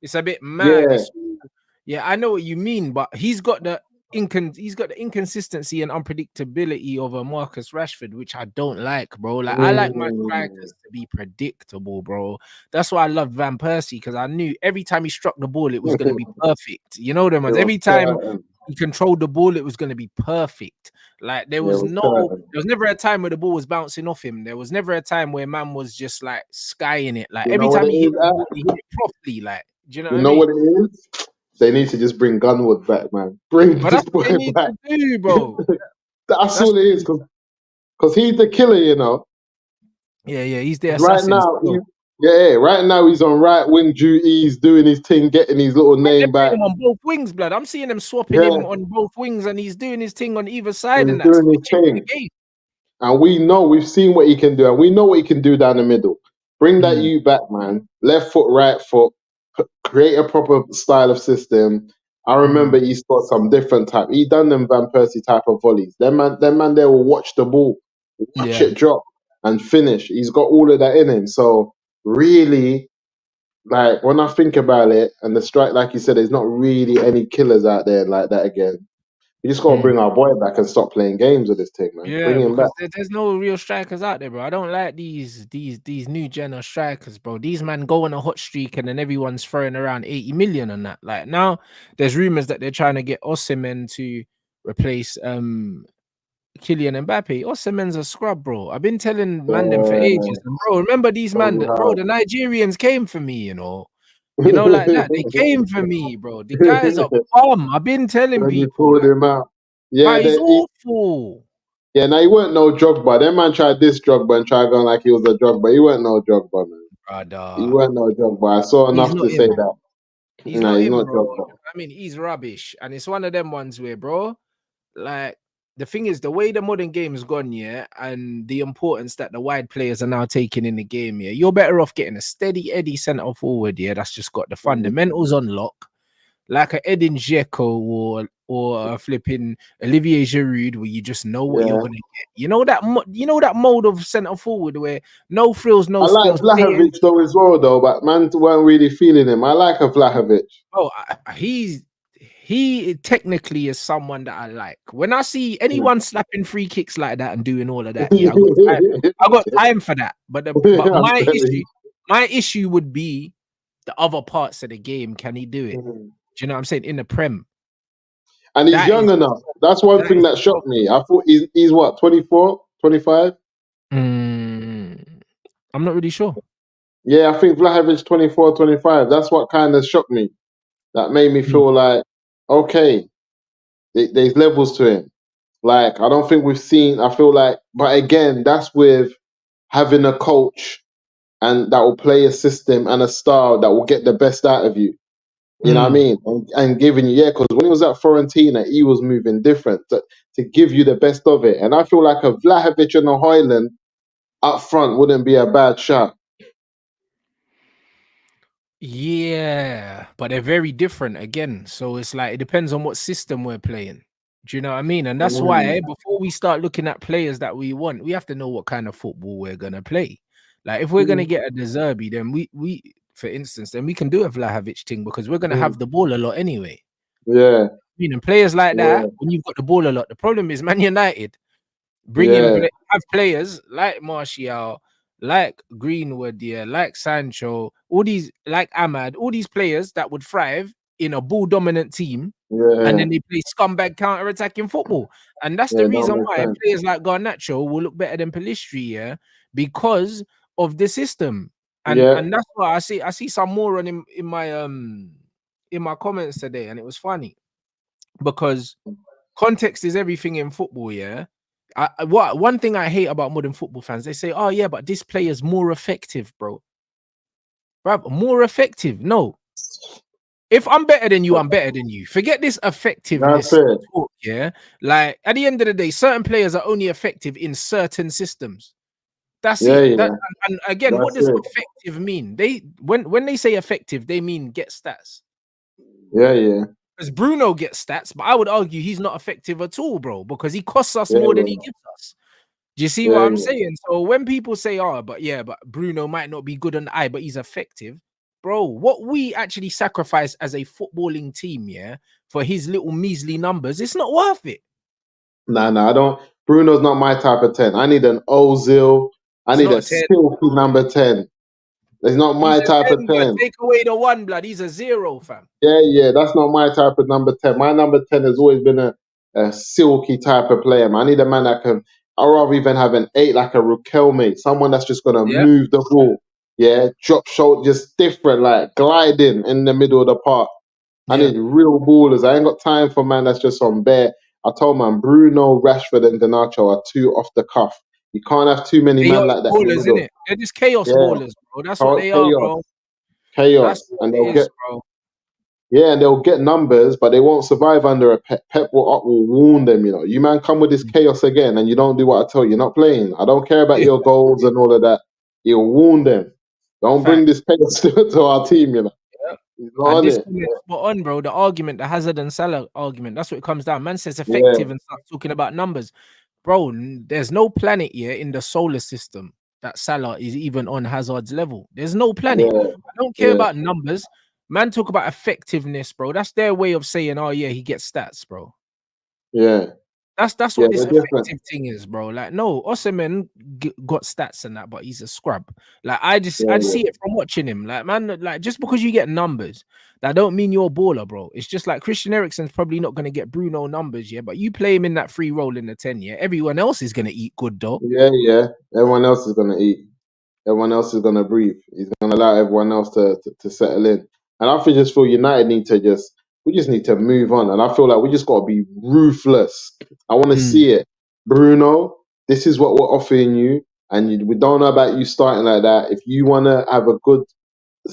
It's a bit mad. yeah. It's yeah, I know what you mean, but he's got the inconsistency and unpredictability of a Marcus Rashford, which I don't like, bro. Like I like my Mm. strikers to be predictable, bro. That's why I love Van Persie because I knew every time he struck the ball, it was gonna be perfect. You know them ones. It was Every time certain. he controlled the ball, it was gonna be perfect. Like Yeah, it was there certain. was never a time where the ball was bouncing off him. There was never a time where man was just like skying it. Like You know every what time it he hit is? the ball, he hit it properly. Like, do you know what You I know mean? what it is? They need to just bring Gunwood back, man. Bring But this that's what boy they need back. to do, bro. That's That's all it is, because he's the killer, you know. yeah, he's the Right assassin now, still. right now he's on right wing duties, doing his thing, getting his little Man, they're name playing back. him on both wings, blood. I'm seeing them swapping Yeah, him on both wings, and he's doing his thing on either side, and and he's that's doing his switching the thing. game. And we've seen what he can do, and we know what he can do down the middle. Bring that Mm, you back, man. Left foot, right foot. Create a proper style of system. I remember mm, he scored some different type. He done them Van Persie type of volleys. Them man there will watch the ball, watch yeah. it drop, and finish. He's got all of that in him. So really, like when I think about it, and the strike, like you said, there's not really any killers out there like that again. You just gotta Mm. bring our boy back and stop playing games with this thing, man. Yeah, Bring him back. because there's no real strikers out there, bro. I don't like these new gen of strikers, bro. These man go on a hot streak and then everyone's throwing around 80 million on that. Like now, there's rumors that they're trying to get Osimhen to replace Kylian Mbappe. Osimhen's a scrub, bro. I've been telling man them for ages. And bro, remember these man, Bloody bro, hard. the Nigerians came for me, you know, like that. They came for me, bro. The guy's a bum. I've been telling When you people, pulled like, him out. Yeah, but he's awful. yeah, now he weren't no Drogba. That man tried this Drogba and tried going like he was a Drogba. He weren't no Drogba, man. He Brother. weren't no Drogba. I saw He's enough not to say him. that. He's No, not he's him, not bro. Drogba. I mean, he's rubbish. And it's one of them ones where, bro, like the thing is the way the modern game has gone, yeah, and the importance that the wide players are now taking in the game, yeah, you're better off getting a steady Eddie centre forward, yeah, that's just got the fundamentals on lock, like a Edin Dzeko or a flipping Olivier Giroud, where you just know what you're Yeah. gonna get. You know that mode of centre forward where no frills, no I like spills. Vlahovic though as well though, but man weren't really feeling him. I like a Vlahovic. Oh, he technically is someone that I like. When I see anyone slapping free kicks like that and doing all of that, yeah, I got time for that. But I'm telling my issue would be the other parts of the game. Can he do it? you. Do you know what I'm saying? In the Prem, And he's that young is enough. That's one that thing is that shocked me. I thought he's what, 24, 25? mm, I'm not really sure. Yeah, I think Vlahovic 24, 25. That's what kind of shocked me. That made me Mm. feel like, okay. There's levels to him. Like I don't think we've seen. I feel like, but again, that's with having a coach and that will play a system and a style that will get the best out of you. You know what I Mm. mean? And giving you, yeah, because when he was at Fiorentina, he was moving different to give you the best of it. And I feel like a Vlahovic and a Hoyland up front wouldn't be a bad shot. Yeah, but they're very different again. So it's like it depends on what system we're playing. Do you know what I mean? And that's why Mm, before we start looking at players that we want, we have to know what kind of football we're gonna play. Like if we're gonna mm, get a Deserby, then we for instance, then we can do a Vlahovic thing because we're gonna mm. have the ball a lot anyway. Yeah, You know, players like that, yeah, when you've got the ball a lot, the problem is Man United yeah, have players like Martial, like Greenwood, yeah, like Sancho, all these like Ahmad, all these players that would thrive in a ball dominant team, and yeah, then they play scumbag counter attacking football, and that's the yeah. Don't reason make why sense. players like Garnacho will look better than Pellistri, yeah, because of the system, Yeah, and that's why I see some more on in my comments today, and it was funny because context is everything in football, yeah. What one thing I hate about modern football fans, they say, "Oh yeah, but this player is more effective, bro." More effective? No. If I'm better than you, I'm better than you. Forget this that's effectiveness it. talk, yeah. Like at the end of the day, certain players are only effective in certain systems. That's Yeah, it. yeah, And again, what that's does it. effective mean? They when they say effective, they mean get stats. Yeah, yeah, Because Bruno gets stats, but I would argue he's not effective at all, bro, because he costs us yeah, more than yeah, he gives us. Do you see what yeah, I'm yeah. saying? So when people say, "Oh, but yeah, but Bruno might not be good on the eye, but he's effective," bro, what we actually sacrifice as a footballing team, yeah, for his little measly numbers, it's not worth it. Nah, nah, I don't. Bruno's not my type of 10. I need an Ozil. I He's need not a a 10. silky number 10. It's not He's my a type of 10, blood. 10. Take away the one, blood. He's a 0, fam. Yeah, yeah, that's not my type of number 10. My number 10 has always been a silky type of player, man. I need a man that can, I'd rather even have an 8 like a Riquelme, someone that's just going to Yeah, move the ball. Yeah, drop shot, just different, like gliding in the middle of the park. I yeah. need real ballers. I ain't got time for man that's just on bare. I told man Bruno, Rashford, and Garnacho are too off the cuff. You can't have too many man Chaos like that in the ballers, middle. innit? They're just chaos Yeah, ballers, bro. That's what they are, chaos, bro. That's chaos, what and it they'll is, get bro. yeah, and they'll get numbers, but they won't survive under a pep. Pep will warn them. You know, you man come with this chaos again, and you don't do what I tell you. You're not playing. I don't care about Yeah, your goals and all of that. He'll warn them. Don't bring fact. this chaos to our team. You know, Yeah. he's not And on this it. comment spot on, bro. The argument, the Hazard and Salah argument, that's what it comes down. Man says Yeah, effective and start talking about numbers. Bro, there's no planet here in the solar system that Salah is even on Hazard's level. There's no planet. yeah, I don't care yeah, about numbers. Man, talk about effectiveness, bro. That's their way of saying, oh, yeah, he gets stats, bro. yeah, That's yeah. what this They're different. effective thing is, bro. Like, no, Osimhen got stats and that, but he's a scrub. Like, Yeah, I yeah, see it from watching him. Like, man, like just because you get numbers, that don't mean you're a baller, bro. It's just like Christian Eriksen's probably not gonna get Bruno numbers, yeah. But you play him in that free role in the 10, yeah. Everyone else is gonna eat good though. yeah, yeah. Everyone else is gonna eat. Everyone else is going to breathe. He's going to allow everyone else to settle in. And I just feel United need to we just need to move on. And I feel like we just got to be ruthless. I want to Mm. see it. Bruno, this is what we're offering you. And we don't know about you starting like that. If you want to have a good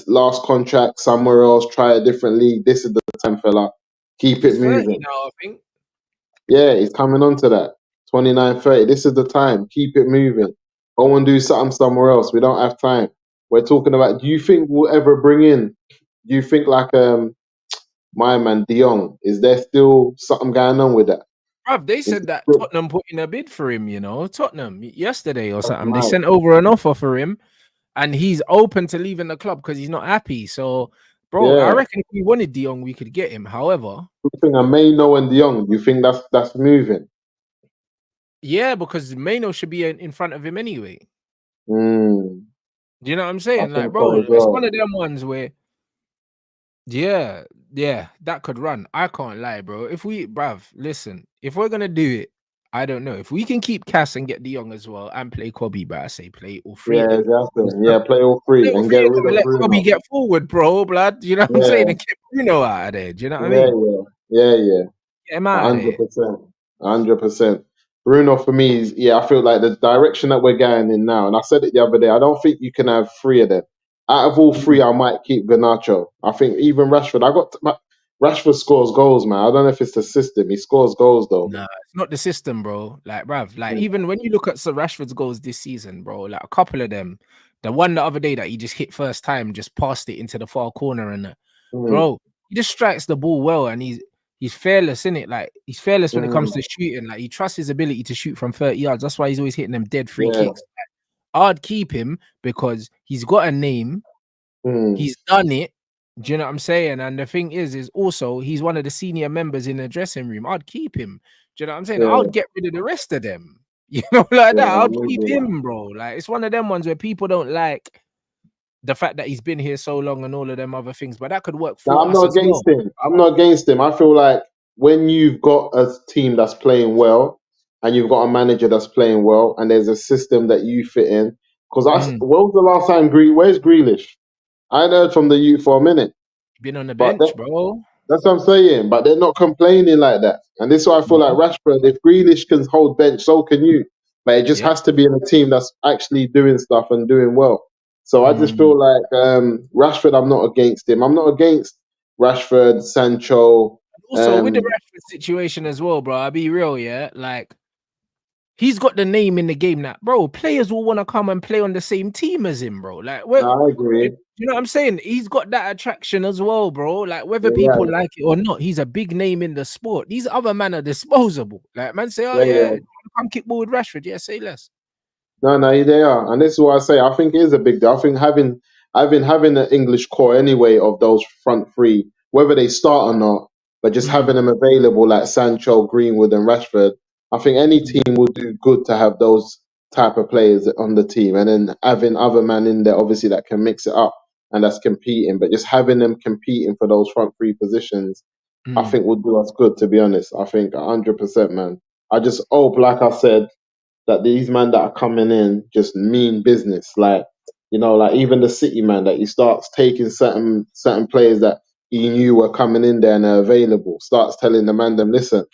last contract somewhere else, try a different league, this is the time, fella. Keep it He's 30 moving. now, I think. Yeah, he's coming on to that. 29, 30. This is the time. Keep it moving. Go and do something somewhere else. We don't have time. We're talking about, do you think we'll ever bring in, do you think like my man Dion, is there still something going on with that? Bruv, they Is said that it, Tottenham put in a bid for him, you know. Tottenham yesterday or that's something. They mad. sent over an offer for him. And he's open to leaving the club because he's not happy. So, bro, I Yeah. reckon if we wanted De Jong, we could get him. However, You think I may know and Dion, you think that's moving? yeah, because Mano should be in front of him anyway. Mm, Do you know what I'm I saying? Like, think bro, so as it's one well. of them ones where, yeah, that could run. I can't lie, bro. If we, bruv, listen, if we're gonna do it, I don't know. If we can keep Cass and get De Jong as well and play Kobe, but I say play all three of Yeah, them. exactly. Yeah, play all Play three all and three get of rid them and of let Kobe Bruno. get forward, bro, blood. You know what I'm saying? Yeah, And get Bruno out of there. Do you know what I yeah, mean? yeah, yeah, yeah. Get him out of there. 100%. 100%. Bruno for me is, yeah, I feel like the direction that we're going in now, and I said it the other day, I don't think you can have three of them. Out of all three, I might keep Garnacho. I think even Rashford, Rashford scores goals, man. I don't know if it's the system. He scores goals though. Nah, it's not the system, bro. Like, bruv, like Mm, even when you look at Sir Rashford's goals this season, bro, like a couple of them, the one the other day that he just hit first time, just passed it into the far corner, and mm, bro, he just strikes the ball well, and he's fearless in it. Like he's fearless when it comes mm, to shooting. Like he trusts his ability to shoot from 30 yards. That's why he's always hitting them dead free yeah. kicks. I'd keep him because he's got a name. Mm, He's done it. Do you know what I'm saying? And the thing is also he's one of the senior members in the dressing room. I'd keep him. Do you know what I'm saying? I yeah. would get rid of the rest of them. You know, like Yeah. that. I'd I'm with keep you. him, bro. Like it's one of them ones where people don't like the fact that he's been here so long and all of them other things, but that could work Now, for I'm us not as well. against him. I'm not against him. I feel like when you've got a team that's playing well and you've got a manager that's playing well and there's a system that you fit in. Because Mm. when was the last time where's Grealish? I ain't heard from the youth for a minute. Been on the But bench, bro. that's what I'm saying. But they're not complaining like that. And this is why I feel like No. Rashford, if Grealish can hold bench, so can you. But it just Yep. has to be in a team that's actually doing stuff and doing well. So I just Mm. feel like Rashford, I'm not against him. I'm not against Rashford, Sancho. Also, with the Um, Rashford situation as well, bro, I'll be real, yeah. Like he's got the name in the game that, bro, players will want to come and play on the same team as him, bro. Like, no, I agree. you know what I'm saying? He's got that attraction as well, bro. Like, whether Yeah, people like it or not, he's a big name in the sport. These other men are disposable. Like, man say, oh, yeah, yeah, yeah. come kick ball with Rashford. Yeah, say less. No, no, they are, and this is what I say. I think it is a big deal. I think having an English core anyway of those front three, whether they start or not, but just Mm, having them available like Sancho, Greenwood, and Rashford, I think any mm, team will do good to have those type of players on the team, and then having other man in there obviously that can mix it up and that's competing. But just having them competing for those front three positions, I mm. think will do us good. To be honest, I think 100%, man. I just hope, like I said, that these men that are coming in just mean business. Like, like even the City man that he starts taking certain players that he knew were coming in there and are available, starts telling the man them, listen,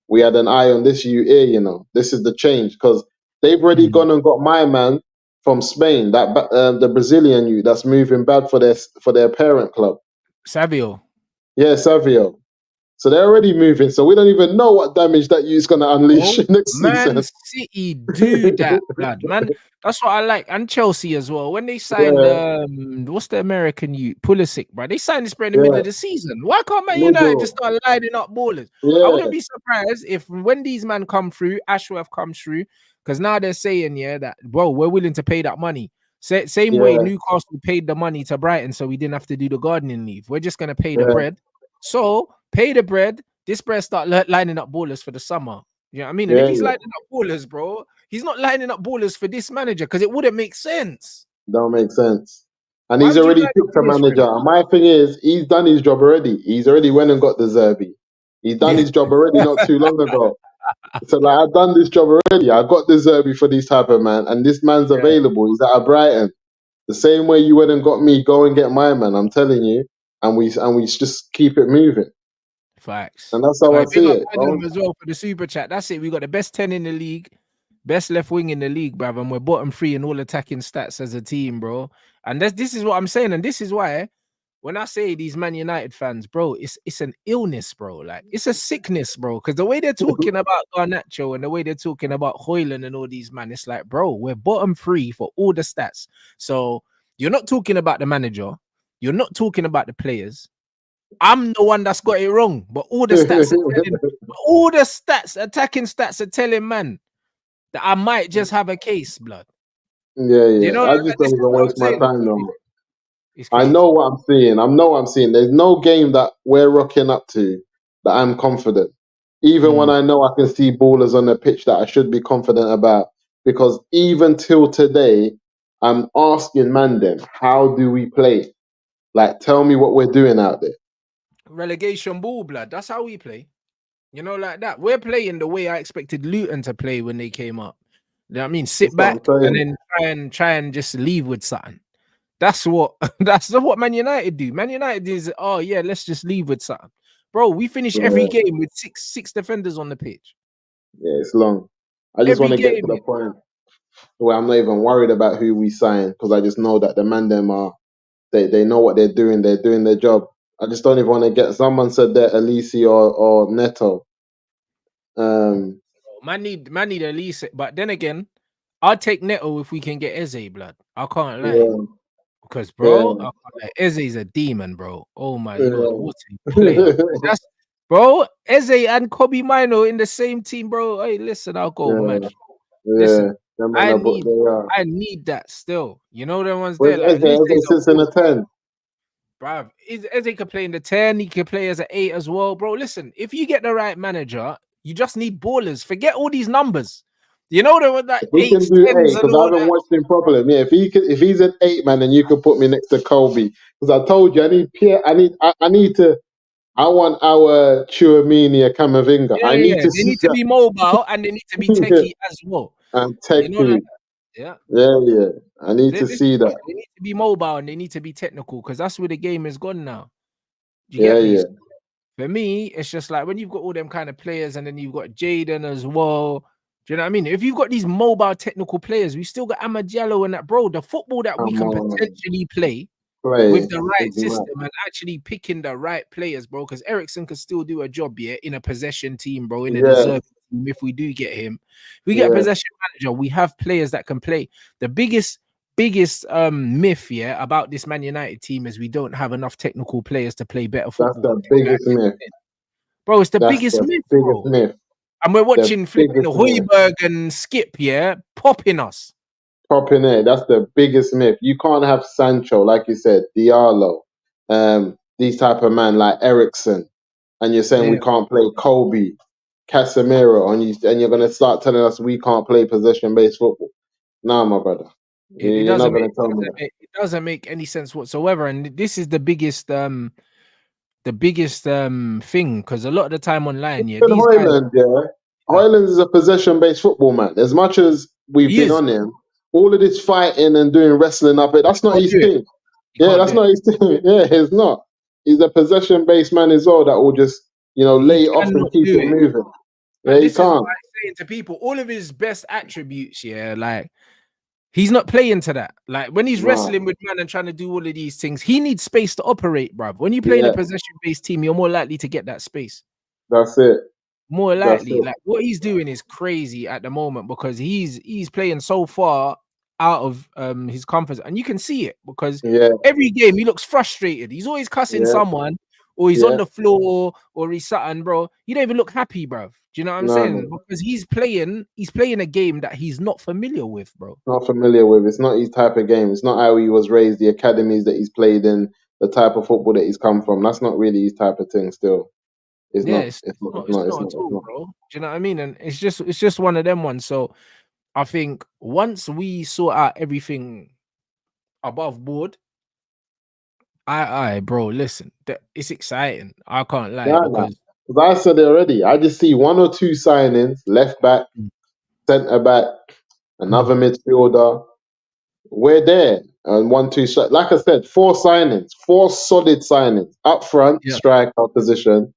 we had an eye on this you here, this is the change because they've already Mm. gone and got my man from Spain, the Brazilian you that's moving bad for their parent club. Savio. Yeah, Savio. So they're already moving. So we don't even know what damage that you's gonna unleash Oh, next Man season. City do that, blood. Man, that's what I like. And Chelsea as well. When they signed Yeah, what's the American youth? Pulisic, bro. They signed this bro in the middle yeah, of the season. Why can't Man United just middle. start lining up ballers? I wouldn't Yeah, be surprised if when these men come through, Ashworth comes through, because now they're saying, yeah, that bro, we're willing to pay that money. Same way yeah, Newcastle paid the money to Brighton, so we didn't have to do the gardening leave. We're just gonna pay the yeah, bread. So pay the bread. This bread start lining up ballers for the summer. You know what I mean? And if yeah, he's yeah. lining up ballers, bro, he's not lining up ballers for this manager because it wouldn't make sense. Don't make sense. And Why he's would you already line up picked a ballers for manager. him? And my thing is, he's done his job already. He's already went and got the Zerbi. He's done Yeah. his job already not too long ago. So like I've done this job already. I got the Zerbi for this type of man, and this man's Yeah. available. He's at Brighton. The same way you went and got me, go and get my man. I'm telling you, and we just keep it moving. Facts. And that's how All I right, big see up it, Tottenham bro. as well for the super chat. That's it. We got the best 10 in the league, best left wing in the league, bruv, and we're bottom 3 in all attacking stats as a team, bro. And this is what I'm saying, and this is why when I say these Man United fans, bro, it's an illness, bro. Like it's a sickness, bro. Because the way they're talking about Garnacho and the way they're talking about Hoyland and all these man, it's like, bro, we're bottom 3 for all the stats. So you're not talking about the manager, you're not talking about the players. I'm the one that's got it wrong, but all the stats, attacking stats are telling man that I might just have a case, blood. Yeah, You yeah. know, I like, just this don't is even what I'm waste my saying. time no more. It's I crazy. know what I'm seeing. I know what I'm seeing. There's no game that we're rocking up to that I'm confident. Even when Mm. I know I can see ballers on the pitch that I should be confident about. Because even till today, I'm asking Mandem, how do we play? Like, tell me what we're doing out there. Relegation ball, blood. That's how we play. You know, like that. We're playing the way I expected Luton to play when they came up. You know what I mean? Sit That's what I'm back and saying. then try and just leave with something. That's what Man United do. Man United is, oh yeah, let's just leave with something. bro. We finish every Yeah, game with six defenders on the pitch. yeah, it's long. I just want Every to get to game. the point where I'm not even worried about who we sign because I just know that the man them are they know what they're doing. They're doing their job. I just don't even want to get. Someone said that Elise or Neto. Um, Man need at least. But then again, I'd take Neto if we can get Eze, blood. I can't lie. yeah, Because, bro, yeah, Eze's a demon, bro. Oh my lord, yeah, what a player! That's bro, Eze and Kobe Mino in the same team, bro. Hey, listen, I'll go yeah, mad. yeah. Listen, Them man I are, but need, they are. I need that still. You know the ones there, Where's like Eze? at least Eze he's a sits in a 10. bruv. Eze can play in the 10. He can play as an 8 as well, bro. Listen, if you get the right manager, you just need ballers. Forget all these numbers. You know the like If we can eights, do tens, eight, and because I all haven't that. watched him properly. Yeah, if he's an 8 man, then you can put me next to Kobe. Because I told you I need Pierre. I need to. I want our Chuamini Kamavinga. Yeah, I yeah, need yeah. to They see need to be mobile and they need to be that. techie as well. And You know that, techie. yeah. Yeah, yeah. I need to This see is what that. they need to be mobile and they need to be technical because that's where the game is gone now. Do you Yeah, get me? yeah. So for me, it's just like when you've got all them kind of players and then you've got Jaden as well. Do you know what I mean? If you've got these mobile technical players, we still got Amadiallo and that, bro. The football that we Come can on. potentially play with Play. the right Big man. system and actually picking the right players, bro. Because Ericsson could still do a job, yeah, in a possession team, bro, in a Yeah, deserving team. If we do get him, if we get a yeah. possession manager, we have players that can play. The biggest myth, yeah, about this Man United team is we don't have enough technical players to play better That's football. the biggest myth. Bro, it's the That's biggest the myth, biggest bro. myth. And we're The watching flipping biggest myth. Hoiberg and Skip, yeah, popping us. Popping in. That's the biggest myth. You can't have Sancho, like you said, Diallo, these type of man like Ericsson, and you're saying we Yeah, can't play Kobe, Casemiro, and you're gonna start telling us we can't play possession based football. Nah, my brother, it you're not doesn't make gonna tell me that. it doesn't make any sense whatsoever. And this is the biggest thing because a lot of the time online, yeah, Even these guys, Hoyland, yeah, yeah, Hoyland is a possession based football man. As much as we've he been is. on him, all of this fighting and doing wrestling up it, that's not Can't his do it. thing. He Yeah, can't that's do it. not his thing. Yeah, it's not. He's a possession based man as well that will just, He lay it off and cannot keep do it it. moving. Yeah, And he this is why can't. I'm saying to people, all of his best attributes, yeah, like he's not playing to that. Like when he's Nah, wrestling with man and trying to do all of these things, he needs space to operate, bruv. When you play in a yeah, possession-based team, you're more likely to get that space. that's it. More That's likely. it. Like what he's doing is crazy at the moment because he's playing so far out of his comfort. And you can see it because Yeah, every game he looks frustrated. He's always cussing yeah, someone, or he's on yeah. the floor, or he's something, bro. You don't even look happy, bro. Do you know what I'm No, saying? no, Because he's playing a game that he's not familiar with, bro. not familiar with. It's not his type of game. It's not how he was raised, the academies that he's played in, the type of football that he's come from. That's not really his type of thing still. It's Yeah, not. it's, It's it's not. not It's it's not. It's not not. at It's all, not. bro. Do you know what I mean? And it's just one of them ones. So I think once we sort out everything above board, bro, listen, it's exciting. I can't lie Nah, nah. because 'Cause I said it already. I just see one or two signings: left back, mm, centre back, mm, another midfielder. We're there. And 1, 2 like I said, four signings, four solid signings up front, yeah, striker position,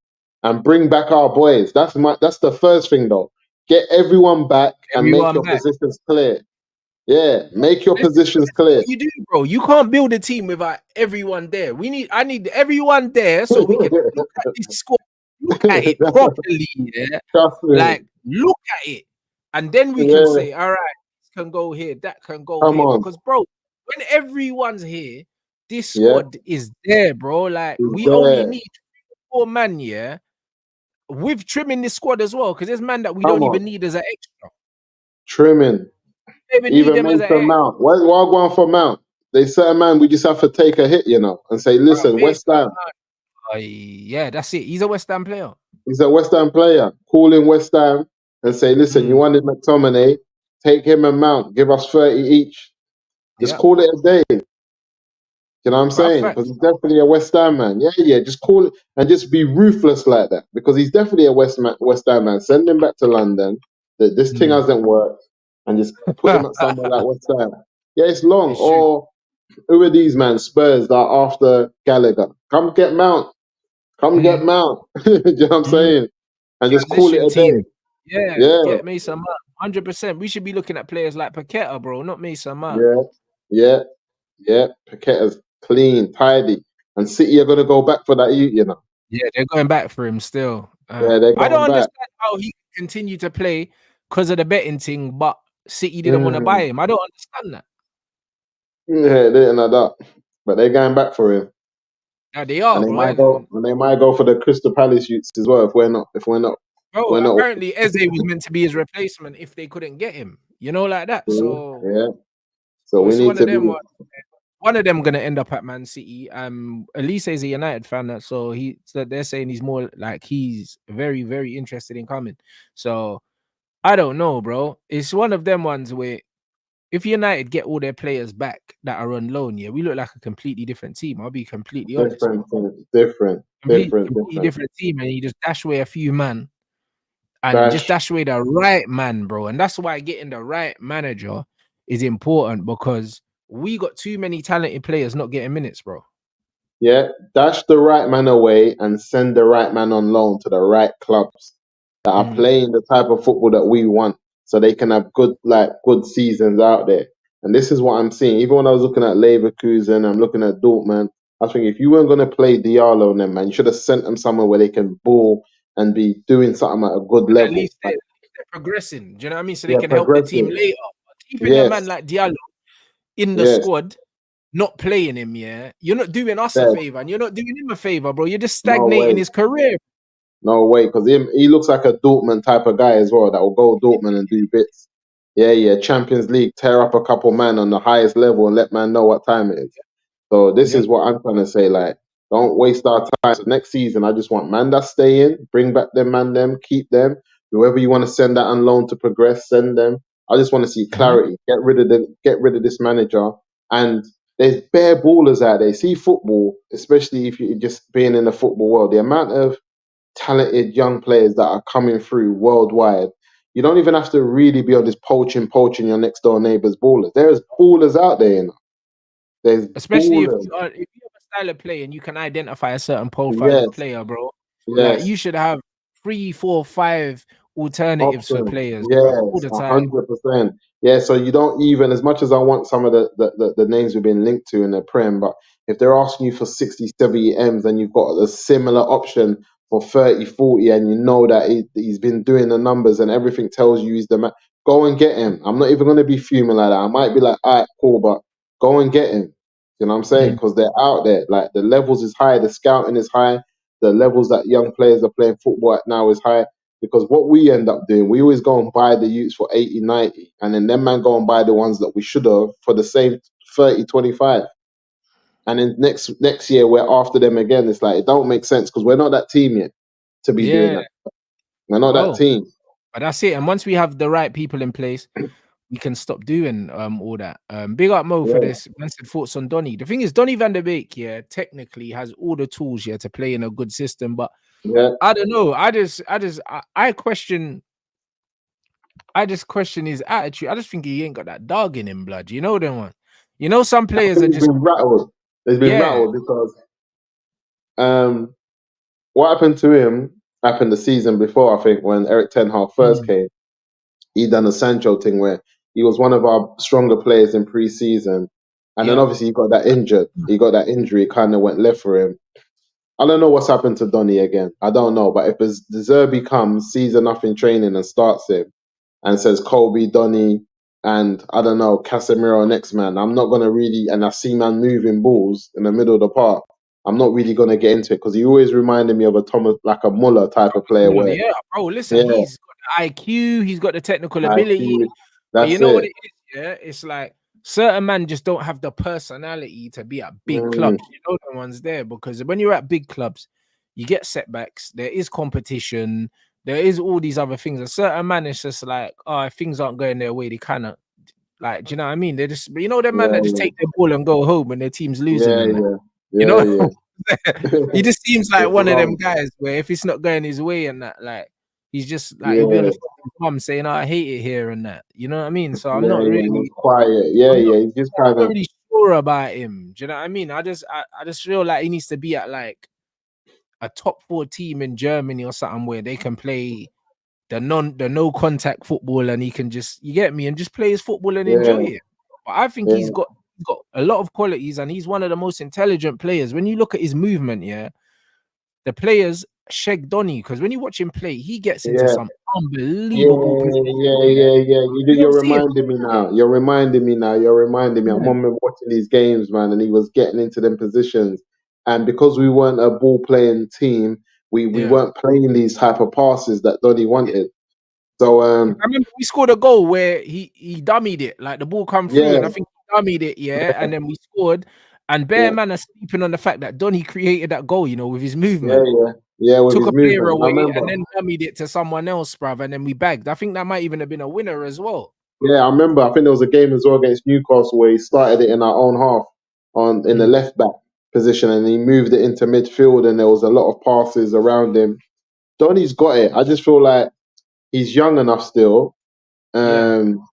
and bring back our boys. That's the first thing though. Get everyone back and make everyone your back. positions clear. Yeah, make your This is, positions this is clear. what you do, bro. You can't build a team without everyone there. I need everyone there so we can look at this squad, look at it properly, yeah. Trust me. Like look at it, and then we can Yeah, say, all right, this can go here, that can go come here. on. Because, bro, when everyone's here, this Yeah, squad is there, bro. Like he's we only there. need 4 man, yeah. With trimming this squad as well, because there's man that we Come don't even on. need as an extra. Trimming. We don't even need Even them as an Mason extra. Mount. Why go on for Mount? They said, man, we just have to take a hit, and say, listen, West Ham. Yeah, that's it. He's a West Ham player. He's a West Ham player. Call in West Ham and say, listen, you Mm, wanted McTominay, take him and Mount, give us 30 each. Just yeah, call it a day. You know what I'm bro, saying? Because facts. he's definitely a West Ham man. Yeah, yeah. Just call it and just be ruthless like that. Because he's definitely a West Ham man. Send him back to London. That this thing Mm. hasn't worked, and just put him at somewhere like West Ham. Yeah, it's long. It's true. Or who are these man? Spurs that are after Gallagher. Come get Mount. Come get Mount. Do you know what I'm saying? And just call it Transition a team. day. Yeah, Yeah, get Mason Mount. 100%. We should be looking at players like Paqueta, bro, not Mason Mount. yeah, yeah, yeah. Paqueta's clean, tidy. And City are going to go back for that, you know. Yeah, they're going back for him still. Yeah, they're I don't going back. understand how he can continue to play because of the betting thing, but City didn't want to buy Mm. him. I don't understand that. Yeah, they ain't like that. But they're going back for him. Yeah, they are, And they bro. might go And and they might go for the Crystal Palace youths as well bro, we're not apparently Eze was meant to be his replacement if they couldn't get him. You know, like that. So yeah. So we it's need one to of be them. One of them gonna end up at Man City. Elise is a United fan, so they're saying he's more like he's very, very interested in coming. So I don't know, bro. It's one of them ones where if United get all their players back that are on loan, yeah, we look like a completely different team. I'll be completely honest, bro. Completely different. different team, and you just dash away a few man and just Dash. dash away the right man, bro. And that's why getting the right manager is important because we got too many talented players not getting minutes, bro. Yeah, dash the right man away and send the right man on loan to the right clubs that are playing the type of football that we want, so they can have good seasons out there. And this is what I'm seeing. Even when I was looking at Leverkusen, I'm looking at Dortmund. I think if you weren't going to play Diallo and them, man, you should have sent them somewhere where they can ball and be doing something at a good And at level. least they're progressing. Do you know what I mean? So they Yeah, can help the team progressive. later. But keeping a man Yes, like Diallo in the yes. squad, not playing him, yeah, you're not doing us a Dead. favor and you're not doing him a favor, bro. You're just No stagnating way. his career. No way, because he looks like a Dortmund type of guy as well that will go Dortmund and do bits. Yeah, yeah. Champions League, tear up a couple man on the highest level and let man know what time it is. So this Yep. is what I'm trying to say. Like, don't waste our time. So next season, I just want man that stay in, bring back them, keep them. Whoever you want to send that on loan to progress, send them. I just want to see clarity. Get rid of this manager. And there's bare ballers out there. See football, especially if you're just being in the football world. The amount of talented young players that are coming through worldwide. You don't even have to really be on this poaching your next door neighbor's ballers. There's ballers out there, you know. There's Especially ballers. if you have a style of play and you can identify a certain profile of Yes, player, bro. Like yes. you should have 3, 4, 5 alternatives for Options. players, bro, all Yes, the time. 100%. Yeah, so you don't even, as much as I want some of the names we've been linked to in the Prem, but if they're asking you for 60, 70 M's and you've got a similar option for 30, 40, and you know that he's been doing the numbers and everything tells you he's the man, go and get him. I'm not even going to be fuming like that. I might be like, all right, cool, but go and get him. You know what I'm saying? Because they're out there. Like the levels is high, the scouting is high, the levels that young players are playing football at now is high. Because what we end up doing, we always go and buy the youths for 80, 90, and then them man go and buy the ones that we should have for the same 30, 25. And then next year we're after them again. It's like it don't make sense because we're not that team yet to be doing Yeah, that. We're not that bro. team. But that's it. And once we have the right people in place, we can stop doing all that. Big up Mo for Yeah, this. Man said thoughts on Donny. The thing is, Donny van der Beek, yeah, technically has all the tools here to play in a good system, but yeah. I don't know. I just question his attitude. I just think he ain't got that dog in him, blood. You know them one. You know, some I players are think he's just been rattled. He's been yeah. rattled because what happened to him happened the season before. I think when Eric Ten Hag first came, he done a Sancho thing where he was one of our stronger players in pre-season, and then Yeah. obviously he got that injured. He got that injury, kind of went left for him. I don't know what's happened to Donny again. I don't know, but if the Zerbi comes, sees enough in training and starts him, and says Kobe, Donny, and I don't know Casemiro next man, I'm not gonna really. And I see man moving balls in the middle of the park. I'm not really gonna get into it because he always reminded me of a Thomas, like a Muller type of player. Muller, Where yeah, bro. Listen, yeah, he's got the IQ, he's got the technical like ability. But you that's know what it. it is, yeah? It's like certain men just don't have the personality to be at big Mm, clubs. You know the ones there because when you're at big clubs, you get setbacks. There is competition. There is all these other things. A certain man is just like, oh, if things aren't going their way, they kind of like, do you know what I mean? They just, you know, them man that just yeah, take their ball and go home when their team's losing yeah, and that. yeah, You yeah, know, yeah, he yeah. just seems like It's one of them wrong. guys where if it's not going his way and that, like he's just like he'll be on Yeah, the phone with mum saying, oh, I hate it here and that. You know what I mean? So yeah, yeah. And it's quiet. Yeah, I'm not, yeah. He's just I'm kind not of really sure about him. Do you know what I mean? I just feel like he needs to be at like a top 4 team in Germany or something where they can play the no contact football, and he can just, you get me, and just play his football and enjoy Yeah, it. But I think yeah, he's got a lot of qualities, and he's one of the most intelligent players. When you look at his movement, yeah, the players shake Donny, because when you watch him play, he gets into yeah. some unbelievable Yeah, positions. yeah, Yeah, yeah, yeah. you don't You're see it. reminding me now. You're reminding me now. You're reminding me. I Yeah, remember watching these games, man, and he was getting into them positions. And because we weren't a ball playing team, we yeah. weren't playing these type of passes that Donny Yeah. wanted. So 'Cause I remember we scored a goal where he dummied it, like the ball come through, yeah, and I think he dummied it, yeah, and then we scored. And Bear yeah, Man are sleeping on the fact that Donny created that goal, you know, with his yeah, movement. yeah, yeah. With Took his a player movement, I away remember. and then dummied it to someone else, bruv, and then we bagged. I think that might even have been a winner as well. Yeah, I remember. I think there was a game as well against Newcastle where he started it in our own half on in the Mm, left back position, and he moved it into midfield, and there was a lot of passes around him. Donny's got it. I just feel like he's young enough still. yeah. Um,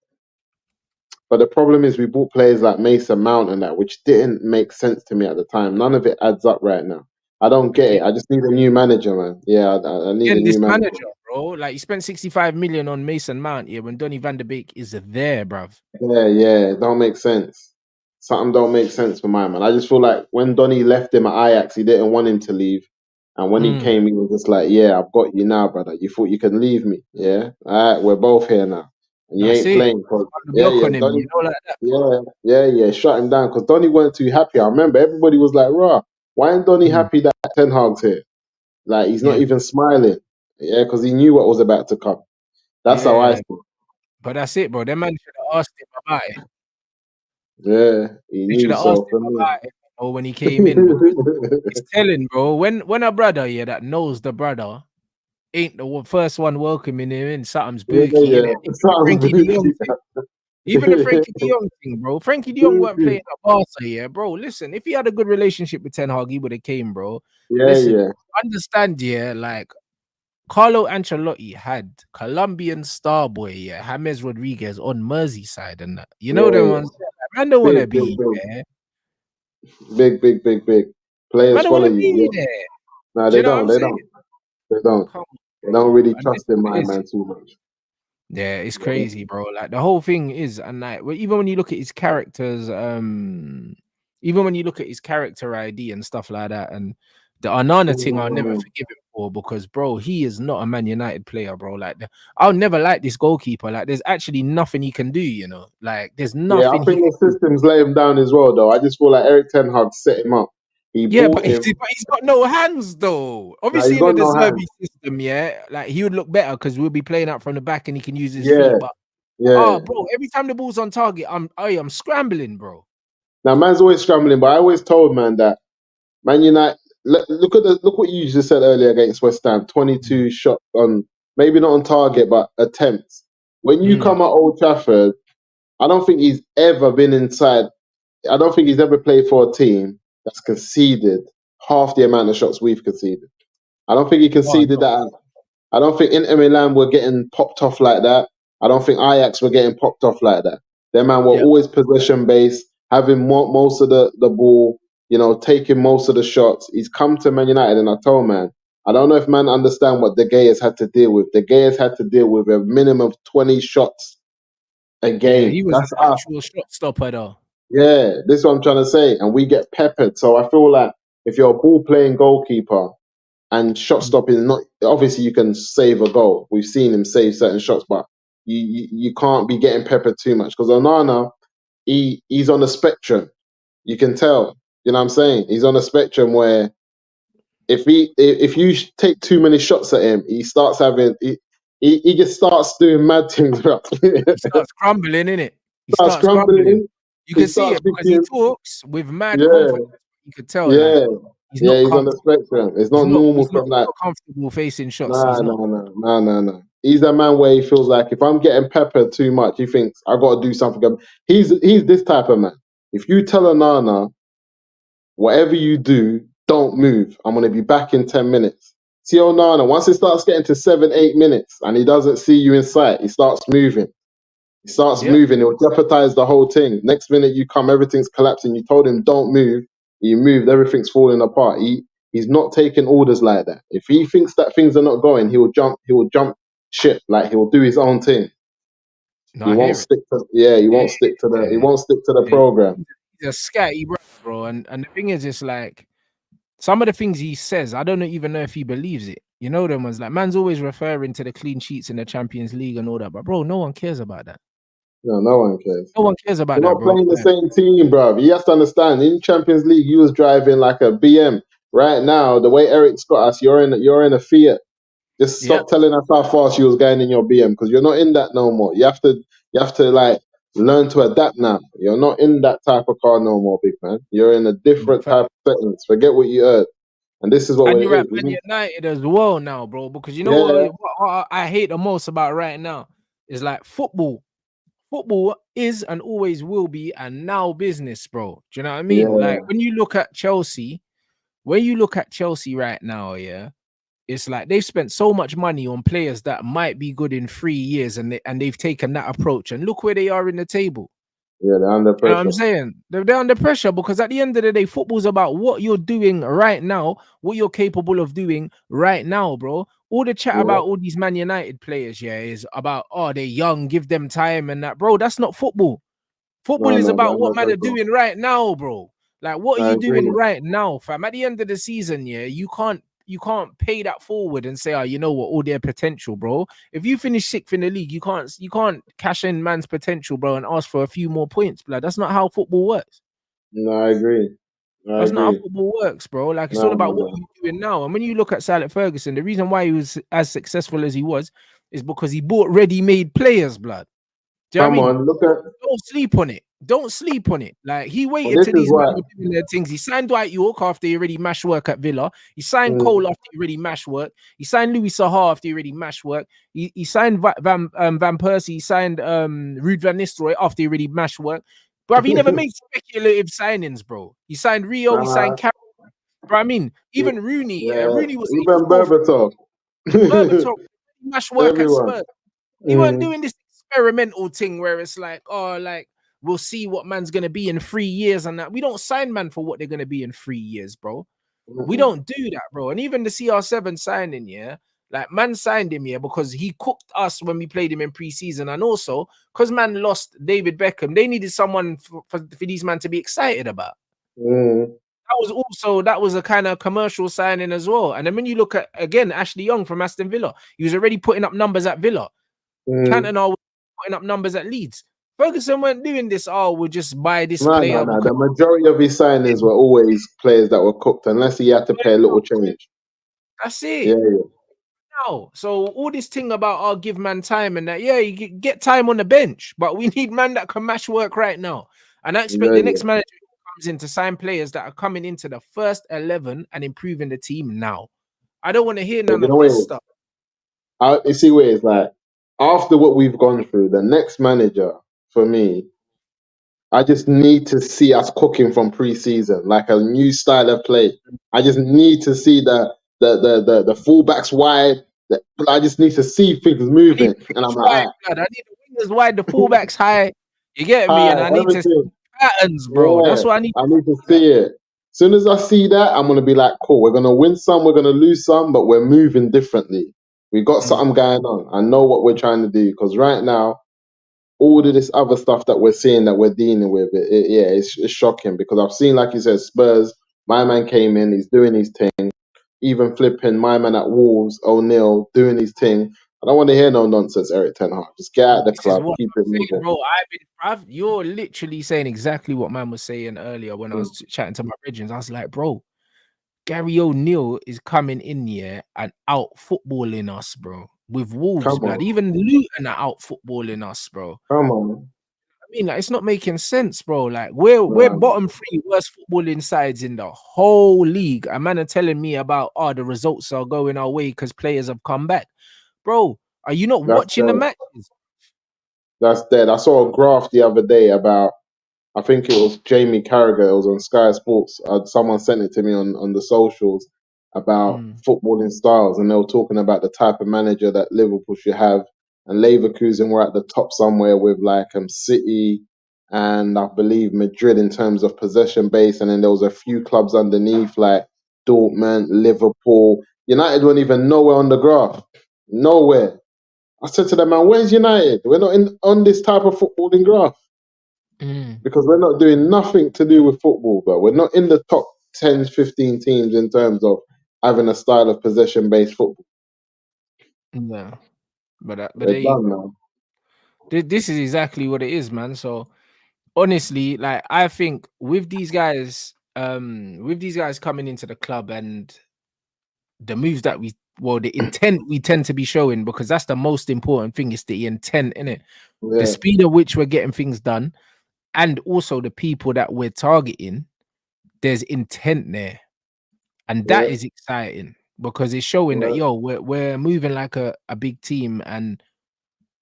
but the problem is we bought players like Mason Mount and that, which didn't make sense to me at the time. None of it adds up right now. I don't get it. Again, I just need a new manager, man. Yeah, I need a again, this new manager. manager, bro, like, he spent 65 million on Mason Mount here when Donny van de Beek is there, bruv. Yeah, yeah, it don't make sense. Something don't make sense for my man. I just feel like when Donny left him at Ajax, he didn't want him to leave. And when he Mm, came, he was just like, yeah, I've got you now, brother. You thought you could leave me. Yeah. All right, we're both here now. And you that's ain't it. playing. Cause, Put the yeah, block yeah, on him, Donny. you know, like that. Yeah, yeah, yeah. Shut him down because Donny weren't too happy. I remember everybody was like, "Rah, why ain't Donny Mm, happy that Ten Hag's here? Like he's not yeah, even smiling." Yeah, because he knew what was about to come. That's how I yeah. see it. But that's it, bro. Them man should have asked him about it. Yeah, he They should knew. have asked So him for me, about it, you know, when he came in, because it's telling, bro. When a brother, yeah, that knows the brother ain't the first one welcoming him in, something's yeah, bookie, yeah, innit? Even the sounds Frankie De Jong booty. thing. Even the Frankie De Jong thing, bro. Frankie De Jong weren't Booty. playing at Barca, yeah, bro. Listen, if he had a good relationship with Ten Hag, he would have came, bro. Yeah, Listen, yeah, understand, yeah, like Carlo Ancelotti had Colombian star boy, yeah, James Rodriguez on Merseyside and that. You know yeah, them yeah. ones. Man don't wanna Big, big, be big, there. big, big, big, big. Man Players don't follow wanna you. be Yeah. there. No, Do they you know what don't. I'm They saying? don't. They don't. Come on, They don't bro. really And this trust in what it my is. man too much. Yeah, it's Yeah, crazy, bro. Like the whole thing is, and like even when you look at his characters, even when you look at his character ID and stuff like that, and the Anana thing, I'll never mm, forgive him for, because, bro, he is not a Man United player, bro. Like, I'll never like this goalkeeper. Like, there's actually nothing he can do, you know. Like, there's yeah. I nothing he think can the do. systems let him down as well, though. I just feel like Eric Ten Hag set him up. He Yeah, bought him. but he's got no hands though. Now he's Obviously, in the got De no Zerbi hands. system, yeah, like he would look better because we'll be playing out from the back and he can use his Yeah, feet. But yeah. bro, every time the ball's on target, I'm scrambling, bro. Now man's always scrambling, but I always told man that Man United. Look what you just said earlier against West Ham. Mm. 22 shots on, maybe not on target, but attempts. When you Mm. come at Old Trafford, I don't think he's ever been inside. I don't think he's ever played for a team that's conceded half the amount of shots we've conceded. I don't think he Oh, conceded no. that. I don't think Inter Milan were getting popped off like that. I don't think Ajax were getting popped off like that. Their man were Yeah, always possession based, having most of the ball, taking most of the shots. He's come to Man United, and I told man, I don't know if man understand what De Gea has had to deal with. De Gea has had to deal with a minimum of 20 shots a yeah, game. he was an That's us. actual shot stopper though. Yeah, this is what I'm trying to say. And we get peppered. So I feel like if you're a ball playing goalkeeper, and shot Mm. stopping is not, obviously you can save a goal. We've seen him save certain shots, but you can't be getting peppered too much because Onana, he's on the spectrum. You can tell. You know what I'm saying? He's on a spectrum where if you take too many shots at him, he starts having he just starts doing mad things. Bro. He starts crumbling, innit? He Starts starts crumbling. crumbling. You He can see starts it because he thinking, talks with mad yeah, confidence. You could tell, like, yeah, he's yeah. not He's on the comfortable. spectrum. It's not normal from He's like. not comfortable facing shots. Nah, He's not. nah, nah, nah, nah, nah. He's that man where he feels like if I'm getting peppered too much, he thinks I got to do something. He's this type of man. If you tell Anana, whatever you do, don't move. I'm gonna be back in 10 minutes. See Onana, once it starts getting to 7, 8 minutes, and he doesn't see you in sight, he starts moving. He starts Yep. moving. It will jeopardize the whole thing. Next minute you come, everything's collapsing. You told him don't move. You moved. Everything's falling apart. He's not taking orders like that. If he thinks that things are not going, he will jump ship. Like he'll do his own thing. No, He I won't hear it. stick to yeah, he Yeah, won't stick to the he yeah, won't stick to the yeah. program. He's a scatty bro. And the thing is, it's like some of the things he says, I don't even know if he believes it. You know, them ones like man's always referring to the clean sheets in the Champions League and all that, but bro, no one cares about that. No, no one cares. No one cares about You're that, not bro. playing the Like, same team, bro. You have to understand. In Champions League, you was driving like a BM. Right now, the way Eric's got us, you're in a Fiat. Just yep. stop telling us how fast you was going in your BM because you're not in that no more. You have to like learn to adapt now. You're not in that type of car no more, big man. You're in a different type of settings. Forget what you heard. And this is what And it you're at is. Man United as well now, bro. Because you know Yeah, what I hate the most about right now is like football. Football is and always will be and now business, bro. Do you know what I mean? Like yeah, when you look at Chelsea right now, yeah, it's like they've spent so much money on players that might be good in 3 years, and they've taken that approach. And look where they are in the table. yeah. They're under You know what I'm pressure. saying? They're under pressure because at the end of the day, football's about what you're doing right now, what you're capable of doing right now, bro. All the chat Yeah. about all these Man United players, yeah, is about, oh, they're young, give them time and that. Bro, that's not football. Football No, is no, they're about under what man are pressure. doing right now, bro. Like, what are I you agree. doing right now, fam? At the end of the season, yeah, you can't pay that forward and say, oh, you know what, all their potential, bro. If you finish sixth in the league, you can't cash in man's potential, bro, and ask for a few more points, blood. That's not how football works. No, I agree. I That's not how agree. football works, bro. Like it's all No, no, about what no. you're doing now. And when you look at Silent Ferguson, the reason why he was as successful as he was is because he bought ready-made players, blood. Do you know what I Come mean? on, look at. Don't sleep on it. Don't sleep on it. Like he Well, waited this till is these men why. were doing their things. He signed Dwight York after he already mashed work at Villa. He signed Mm, Cole after he already mashed work. He signed Louis Saha after he already mashed work. He signed Van Persie. He signed Ruud van Nistelrooy after he already mashed work. Bro, he never made speculative signings, bro. He signed Rio. He nah, signed Carroll. Bro, I mean, even Rooney. Yeah, yeah, Rooney was able to even go for Berbatov, Berbatov. Mash work at everyone. Spurs. He weren't Mm, doing this experimental thing where it's like, oh, like we'll see what man's gonna be in 3 years and that. We don't sign man for what they're gonna be in 3 years, bro. We mm, don't do that, bro. And even the CR7 signing, yeah, like man signed him, yeah, because he cooked us when we played him in preseason, and also because man lost David Beckham, they needed someone for these man to be excited about. mm, That was a kind of commercial signing as well. And then when you look at again Ashley Young from Aston Villa, he was already putting up numbers at Villa. mm. Cantona was putting up numbers at Leeds. Ferguson weren't doing this. Oh, we'll just buy this No, no, player no. because The majority of his signings were always players that were cooked, unless he had to pay a little change. that's Yeah, it. yeah, Now, so all this thing about I'll give man time and that, yeah, you get time on the bench, but we need man that can mash work right now. And I expect yeah, the yeah. next manager who comes in to sign players that are coming into the first 11 and improving the team now. I don't want to hear But none you know of what it this is? stuff. You see where it's like after what we've gone through, the next manager for me, I just need to see us cooking from pre-season, like a new style of play. I just need to see the fullbacks wide. I just need to see things I need moving, the and I'm pitch like, wide, blood. I need the wingers wide, the fullbacks high. You get me? hi, And I need to see everything. patterns, bro. Yeah, That's what I need I to need to see. Like, see it. Soon as I see that, I'm gonna be like, cool. We're gonna win some, we're gonna lose some, but we're moving differently. We got mm. something going on. I know what we're trying to do because right now all of this other stuff that we're seeing that we're dealing with, yeah, it's shocking because I've seen, like you said, Spurs. My man came in, he's doing his thing. Even flipping my man at Wolves, O'Neill, doing his thing. I don't want to hear no nonsense, Eric Ten Hag. Just get out of the This is club, what keep I'm it saying, moving. bro. You're literally saying exactly what man was saying earlier when I Mm. was chatting to my regents. I was like, bro, Gary O'Neill is coming in here and out footballing us, bro. With Wolves, Come blood. on, Even Luton are out footballing us, bro. come on. I mean, like, it's not making sense, bro. Like, we're No, bottom three worst footballing sides in the whole league. A man are telling me about, oh, the results are going our way because players have come back, bro. Are you not that's watching the dead. matches? That's dead. I saw a graph the other day about I think it was Jamie Carragher. It was on Sky Sports. Someone sent it to me on the socials about Mm. footballing styles, and they were talking about the type of manager that Liverpool should have. And Leverkusen were at the top somewhere with like City and I believe Madrid in terms of possession base, and then there was a few clubs underneath like Dortmund, Liverpool. United weren't even nowhere on the graph. Nowhere. I said to them, man, where's United? We're not in on this type of footballing graph Mm. because we're not doing nothing to do with football, but we're not in the top 10, 15 teams in terms of having a style of possession based football. Yeah, but We're there you done go. now. This is exactly what it is, man. So honestly, like I think with these guys coming into the club and the moves that the intent we tend to be showing, because that's the most important thing, is the intent in it, the Yeah, speed at which we're getting things done, and also the people that we're targeting. There's intent there, and that yeah, is exciting because it's showing that yeah, we're moving like a big team, and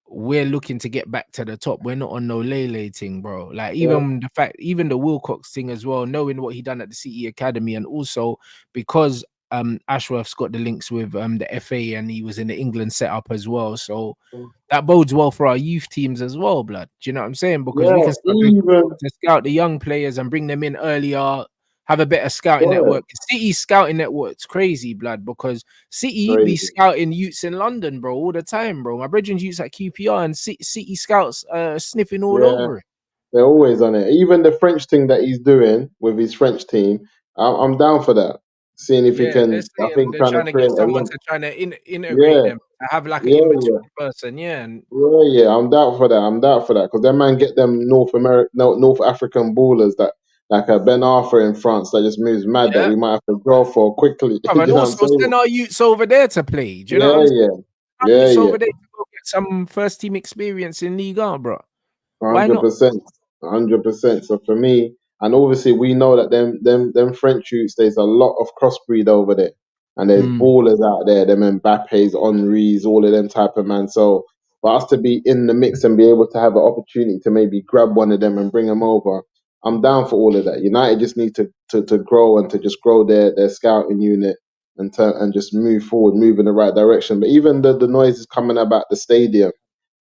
we're looking to get back to the top. We're not on no lay thing, bro. Like yeah, even the Wilcox thing as well, knowing what he done at the CE Academy, and also because Ashworth's got the links with the FA, and he was in the England setup as well. So that bodes well for our youth teams as well, blood. Do you know what I'm saying? Because we yeah. can start Even to scout the young players and bring them in earlier, have a better scouting yeah, network. City's scouting network's crazy, blood, because City be crazy. scouting youths in London, bro, all the time, bro. My brethren's youths at QPR, and City scouts sniffing all Yeah, over it. they're always on it. Even the French thing that he's doing with his French team, I'm down for that. Seeing if he Yeah, they're can, I saying think, they're trying to trying to create get a someone link. to trying to integrate Yeah, them, have like an yeah, in yeah. between person. Yeah, and Yeah, I'm down for that. I'm down for that because that man get them North African ballers that like a Ben Arthur in France that just moves mad that yeah, we might have to draw for quickly. Do and you know what I'm also saying? send our youths over there to play. Do you know what Yeah, I'm saying? yeah, Our yeah, youths yeah. over there to go get some first team experience in Ligue 1, bro. Why Hundred not? percent, 100%. So for me, and obviously we know that them French youths, there's a lot of crossbreed over there, and there's Mm. ballers out there, them Mbappes, Henri's, all of them type of man. So for us to be in the mix and be able to have an opportunity to maybe grab one of them and bring them over, I'm down for all of that. United just need to grow and to just grow their scouting unit and just move forward, move in the right direction. But even the noises coming about the stadium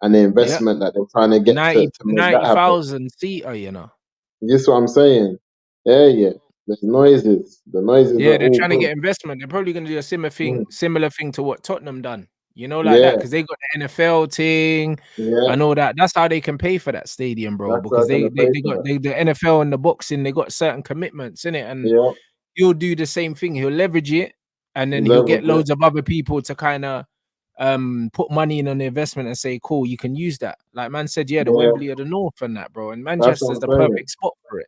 and the Yeah, investment that they're trying to get to make that happen. 90,000 seater, you know. You see what I'm saying? Yeah, yeah. There's noises. The noises are Yeah, they're all trying to good. get investment. They're probably going to do a Mm. similar thing to what Tottenham done. You know, like that, Yeah, because they got the NFL thing yeah. and all that. That's how they can pay for that stadium, bro. That's how Because I'm gonna pay they for got that. the NFL and the boxing. They got certain commitments in it, and Yeah, he'll do the same thing. He'll leverage it, and then he'll get leverage it. loads of other people to kind of put money in on the investment and say, cool, you can use that. Like man said, yeah, the Yeah, Wembley of the North and that, bro. And that's what Manchester's I'm the saying. perfect spot for it.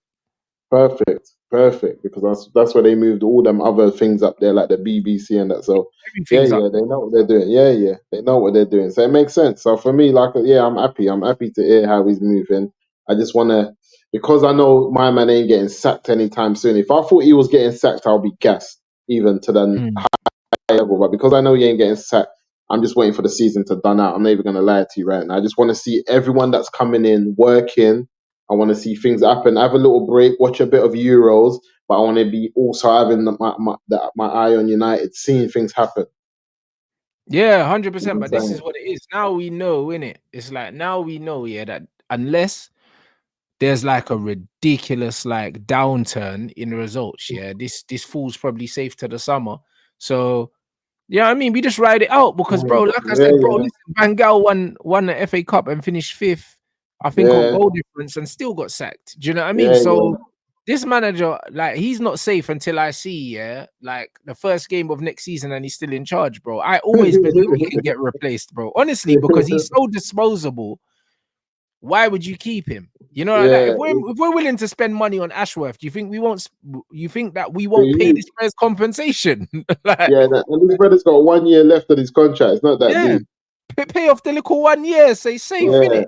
Perfect, perfect. Because that's where they moved all them other things up there, like the BBC and that. So yeah, Everything's up. yeah, they know what they're doing. Yeah, yeah, they know what they're doing. So it makes sense. So for me, like, yeah, I'm happy. I'm happy to hear how he's moving. I just wanna because I know my man ain't getting sacked anytime soon. If I thought he was getting sacked, I'll be gassed even to the Mm. level. But because I know he ain't getting sacked, I'm just waiting for the season to done out. I'm not even gonna lie to you right now. I just want to see everyone that's coming in working. I want to see things happen. Have a little break, watch a bit of Euros, but I want to be also having my eye on United, seeing things happen. Yeah, You know 100%. what I'm But this is saying? what it is. Now we know, innit? It's like now we know, yeah, that unless there's like a ridiculous like downturn in results, yeah, this fool's probably safe to the summer. So yeah, I mean, we just ride it out because, bro, like I Yeah, said, bro, yeah, listen, Van Gaal won the FA Cup and finished fifth, I think, on yeah, goal difference, and still got sacked. Do you know what I mean? yeah, yeah. So this manager, like, he's not safe until I see, yeah, like the first game of next season and he's still in charge, bro. I always believe he can get replaced, bro. Honestly, because he's so disposable. Why would you keep him? You know, like that. Yeah, If we're willing to spend money on Ashworth, do you think we won't? You think that we for won't pay you. this man's compensation? Like, Yeah, and this brother's got 1 year left of his contract. It's not that yeah, deep. pay off the little 1 year. Say safe, Yeah, innit?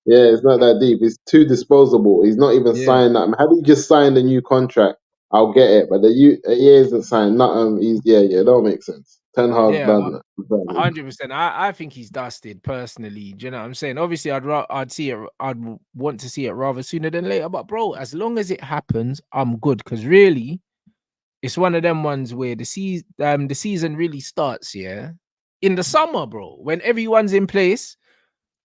yeah, it's not that deep. It's too disposable. He's not even Yeah, signed that. Had he just signed a new contract, I'll get it. But he isn't signed nothing. He's yeah, it don't make sense. Ten Hag's yeah, done that. He's done it. 100%. I think he's dusted personally. Do you know what I'm saying? Obviously, I'd see it. I'd want to see it rather sooner than later. But bro, as long as it happens, I'm good. Because really, it's one of them ones where the season really starts, yeah, in the summer, bro, when everyone's in place.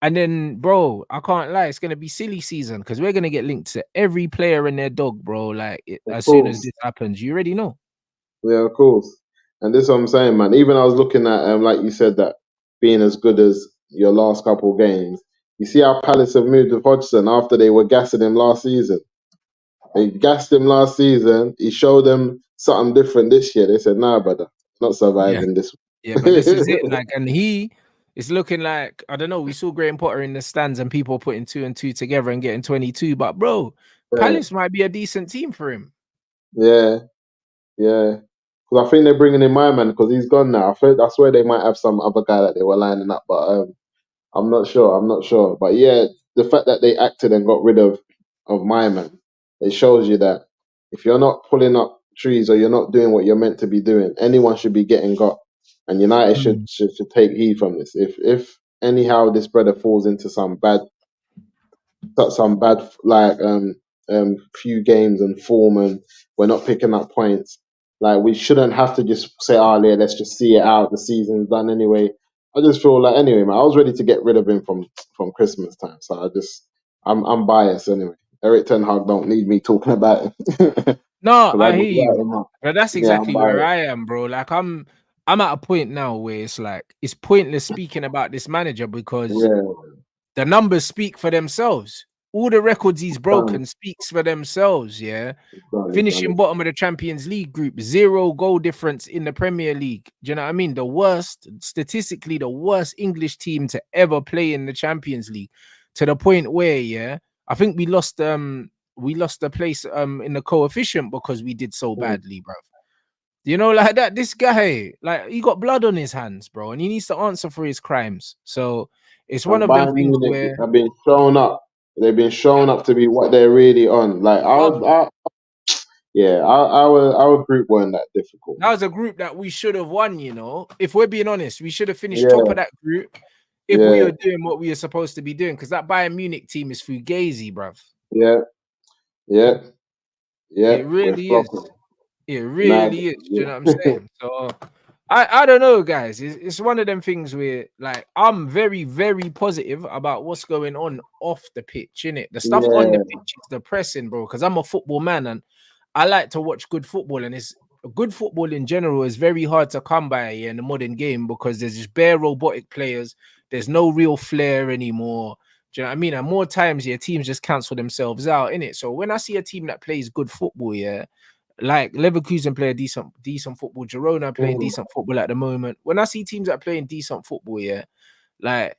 And then, bro, I can't lie, it's gonna be silly season because we're gonna get linked to every player and their dog, bro. Like Of as soon as course. this happens, you already know. Yeah, of course. And this is what I'm saying, man. Even I was looking at, like you said, that being as good as your last couple games. You see how Palace have moved with Hodgson after they were gassing him last season. They gassed him last season. He showed them something different this year. They said, "Nah, brother, not Yeah, surviving this." yeah, but this is it. Like, and he is looking like, I don't know. We saw Graham Potter in the stands and people putting 2 and 2 together and getting 22. But bro, Yeah, Palace might be a decent team for him. yeah, yeah. Because I think they're bringing in my man because he's gone now. I swear they might have some other guy that they were lining up, but I'm not sure. I'm not sure. But yeah, the fact that they acted and got rid of my man, it shows you that if you're not pulling up trees or you're not doing what you're meant to be doing, anyone should be getting got. And United should Mm. should take heed from this. If anyhow this brother falls into some bad few games and form and we're not picking up points. Like we shouldn't have to just say, "Oh yeah, let's just see it out. The season's done anyway." I just feel like anyway, man. I was ready to get rid of him from Christmas time, so I'm biased anyway. Eric Ten Hag don't need me talking about him because No, I I just hear write you. him up. But that's Yeah, I'm exactly where biased. I am, bro. Like I'm at a point now where it's like it's pointless speaking about this manager because Yeah, the numbers speak for themselves. All the records he's done, broken speaks for themselves. Yeah, done finishing it. bottom of the Champions League group, 0 goal difference in the Premier League. Do you know what I mean? The worst, statistically, the worst English team to ever play in the Champions League. To the point where, yeah, I think we lost the place in the coefficient because we did so Mm. badly, bro. You know, like that. This guy, like, he got blood on his hands, bro, and he needs to answer for his crimes. So it's one And of them Bayern things Munich where have been shown up. They've been shown up to be what they're really on. Like yeah, our group weren't that difficult, that was a group that we should have won, you know. If we're being honest, we should have finished top man. of that group if we Yeah, were doing what we were supposed to be doing. Because that Bayern Munich team is fugazi, bruv. yeah, yeah, yeah. It We're really is. flopping. It Nah, really is. Do you know what I'm yeah, saying? So I don't know, guys. It's one of them things where like I'm very, very positive about what's going on off the pitch, innit? The stuff on the yeah, pitch is depressing, bro, because I'm a football man and I like to watch good football, and it's good football in general is very hard to come by in the modern game because there's just bare robotic players. There's no real flair anymore. Do you know what I mean? And more times, yeah, teams just cancel themselves out in it. So when I see a team that plays good football, yeah, like Leverkusen play a decent football, Girona playing mm, decent football at the moment. When I see teams that are playing decent football, yeah, like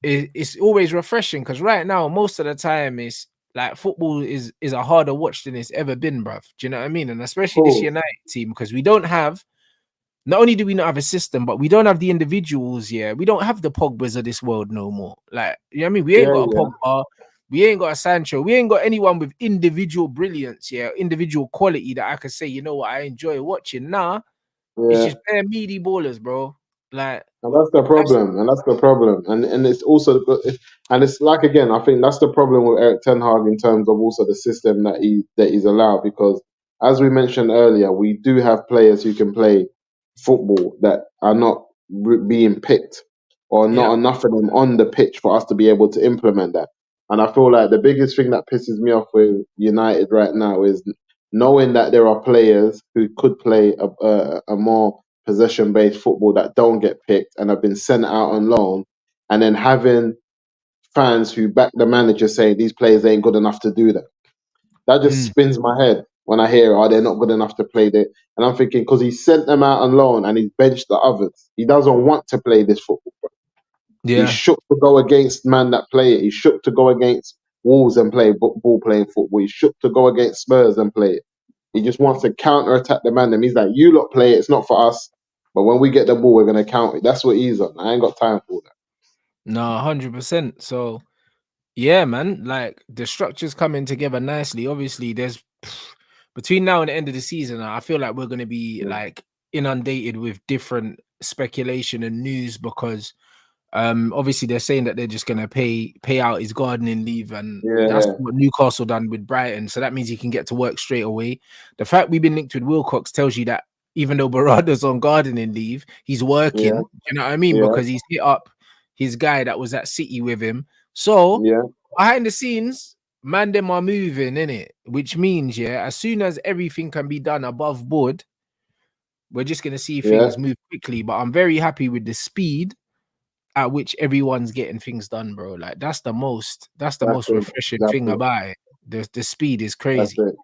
it's always refreshing because right now, most of the time, it's like football is a harder watch than it's ever been, bruv. Do you know what I mean? And especially this cool. United team, because we don't have not only do we not have a system, but we don't have the individuals. Yeah, we don't have the Pogbas of this world no more. Like, you know what I mean? We ain't Yeah, got a yeah, Pogba, we ain't got a Sancho, we ain't got anyone with individual brilliance, yeah, individual quality that I could say, you know what, I enjoy watching. Nah, it's yeah. just bare meaty ballers, bro. Like, And that's the that's problem, and that's the problem, and it's also and it's like again, I think that's the problem with Eric Ten Hag in terms of also the system that he's allowed because as we mentioned earlier, we do have players who can play football that are not being picked or yeah. not enough of them on the pitch for us to be able to implement that. And I feel like the biggest thing that pisses me off with United right now is knowing that there are players who could play a more possession based football that don't get picked and have been sent out on loan, and then having fans who back the manager saying these players ain't good enough to do that. That just Mm, spins my head when I hear, oh, they're not good enough to play there. And I'm thinking, because he sent them out on loan and he benched the others. He doesn't want to play this football. He's yeah. shook to go against man that play it. He's shook to go against Wolves and play ball playing football. He's shook to go against Spurs and play it. He just wants to counter attack the man. And he's like, you lot play it. It's not for us. But when we get the ball, we're going to count it. That's what he's on. I ain't got time for that. No, 100%. So yeah, man, like the structure's coming together nicely. Obviously, there's between now and the end of the season, I feel like we're gonna be Yeah, like inundated with different speculation and news because obviously they're saying that they're just gonna pay out his gardening leave, and that's yeah, what Newcastle done with Brighton. So that means he can get to work straight away. The fact we've been linked with Wilcox tells you that even though Barada's on gardening leave, he's yeah, working. You know what I mean? yeah, Because he's hit up his guy that was at City with him. So yeah, behind the scenes, man, them are moving in it, which means yeah, as soon as everything can be done above board, We're just gonna see Yeah, things move quickly. But I'm very happy with the speed at which everyone's getting things done, bro. Like that's the most that's it. refreshing That's thing it. about it. The speed is That's crazy. it.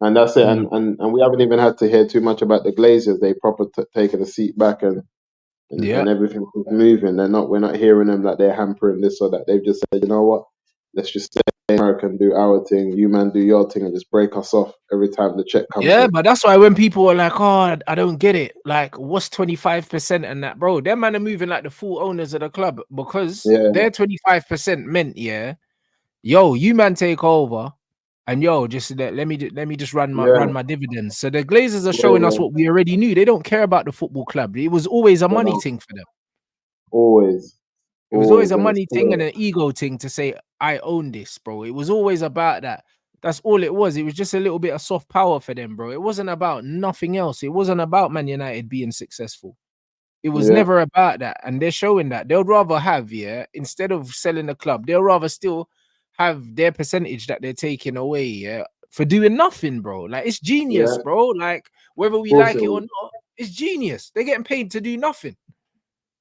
And that's it. Mm. And we haven't even had to hear too much about the Glazers. They proper taken a seat back Yeah. and everything's moving. We're not hearing them that they're hampering this or that. They've just said, you know what? Let's just stay in America and do our thing. You man do your thing and just break us off every time the check comes Yeah, in. but that's why when people are like, "Oh, I don't get it," like, what's 25% and that, bro? Them man are moving like the full owners of the club because Yeah, their 25% meant, yeah, yo, you man take over, and yo, just let me just yeah, run my dividends. So the Glazers are yeah, showing us yeah. what we already knew. They don't care about the football club. It was always a You money know, thing for them. always, It was always always, a and it's money thing clear. and an ego thing to say, I own this, bro. It was always about that. That's all it was. It was just a little bit of soft power for them, bro. It wasn't about nothing else. It wasn't about Man United being successful. It was Yeah, never about that. And they're showing that. They'd rather have, yeah, instead of selling the club, they'll rather still have their percentage that they're taking away, yeah, for doing nothing, bro. Like, it's yeah, genius, of bro. Like, whether we course like it it or is. not, it's genius. They're getting paid to do nothing.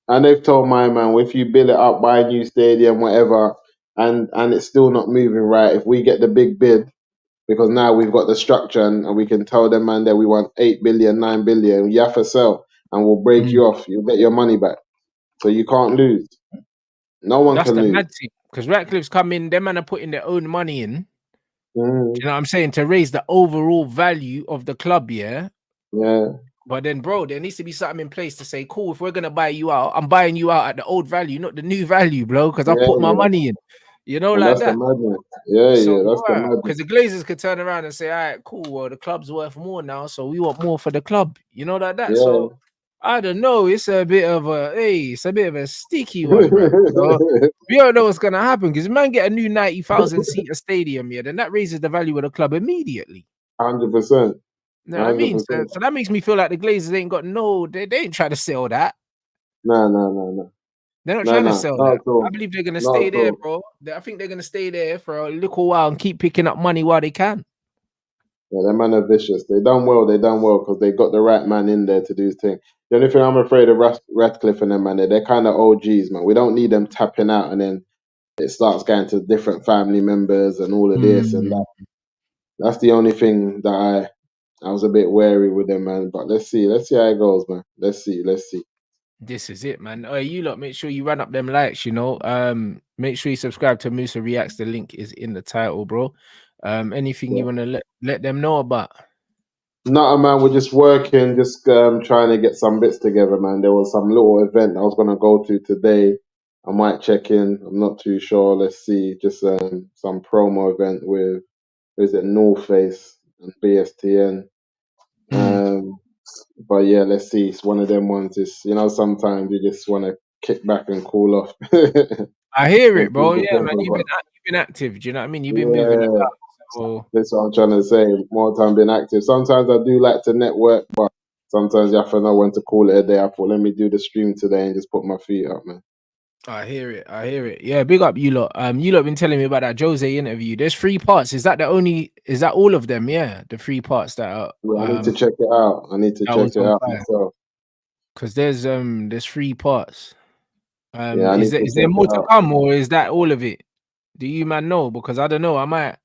And they've told my man, if you build it up, buy a new stadium, whatever, and it's still not moving right, if we get the big bid, because now we've got the structure and we can tell them, man, that we want 8 billion, 9 billion, you have to sell and we'll break Mm. you off. You'll get your money back. So you can't lose. No one That's can the lose. mad thing. Because Ratcliffe's come in, them man are putting their own money in. Do Mm, you know what I'm saying? To raise the overall value of the club, yeah. yeah, But then, bro, there needs to be something in place to say, cool, if we're gonna buy you out, I'm buying you out at the old value, not the new value, bro, because I've yeah, put my yeah. money in. You know, And like that's the that. madness. Yeah, So, yeah, that's the because madness. the Glazers could turn around and say, all right, cool, well, the club's worth more now, so we want more for the club. You know, like that. Yeah. So I don't know. It's a bit of a sticky one, bro. So we don't know what's gonna happen because man get a new 90,000 seater stadium, yeah, then that raises the value of the club immediately. 100%. You know what I mean? 100%. So that makes me feel like the Glazers ain't got they ain't trying to sell that. No, no, no, no. They're not No, trying to no. sell Not that. at all. I believe they're gonna Not stay at there, all. bro. I think they're gonna stay there for a little while and keep picking up money while they can. Yeah, them man are vicious. They done well. They done well because they got the right man in there to do his thing. The only thing I'm afraid of Ratcliffe and them man, they're kind of OGs, man. We don't need them tapping out and then it starts going to different family members and all of this and Mm, that. That's the only thing that I was a bit wary with them, man. But let's see how it goes, man. Let's see. this is it, man. Oh, you lot, make sure you run up them likes, you know. Make sure you subscribe to Musa Reacts. The link is in the title, bro. Anything Yeah. you wanna let them know about? No, man, we're just working, just trying to get some bits together, man. There was some little event I was gonna go to today. I might check in. I'm not too sure. Let's see. Just some promo event with is it North Face and BSTN. Mm. But yeah, let's see. It's one of them ones. It's sometimes you just want to kick back and cool off I hear and it, think bro. Yeah, it's man. over. But You've been active. Do you know what I mean? You've been moving yeah, about. So that's what I'm trying to say. More time being active. Sometimes I do like to network, but sometimes you have to know when to call it a day. I thought, let me do the stream today and just put my feet up, man. I hear it. I hear it. Yeah, big up you lot. You lot been telling me about that Jose interview. There's 3 parts. Is that the only? Is that all of them? Yeah, the 3 parts that are Yeah, I need to check it out. I need to that check was it on out fire. myself. Because there's 3 parts. Yeah, I need to Is there check more it to out. come or is that all of it? Do you man know? Because I don't know. I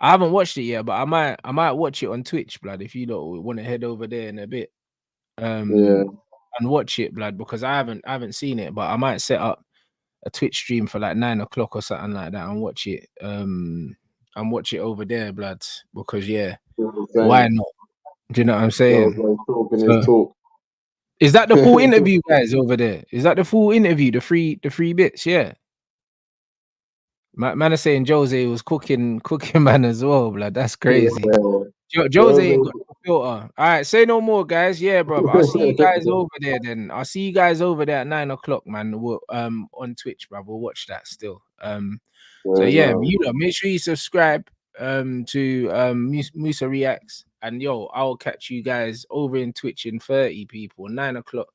haven't watched it yet, but I might watch it on Twitch, blood. If you don't want to head over there in a bit, Yeah, um, and watch it, blood, because I haven't seen it, but I might set up a Twitch stream for like 9 o'clock or something like that and watch it. And watch it over there, blood. Because yeah, do the why same. not? Do you know what I'm Joe's saying? like talking his So talk. is that the full interview, guys, over there? Is that the full interview? The three bits, yeah. Man is saying Jose was cooking man as well, blood. That's crazy. Yeah, Jose ain't got Joe's no filter. All right, say no more, guys. Yeah, bro. I'll see you guys over there then. I'll see you guys over there at 9 o'clock, man. We'll, on Twitch, bro. We'll watch that still. So Where's yeah, you know, make sure you subscribe to Musa Reacts. And yo, I'll catch you guys over in Twitch in 30 people, 9 o'clock.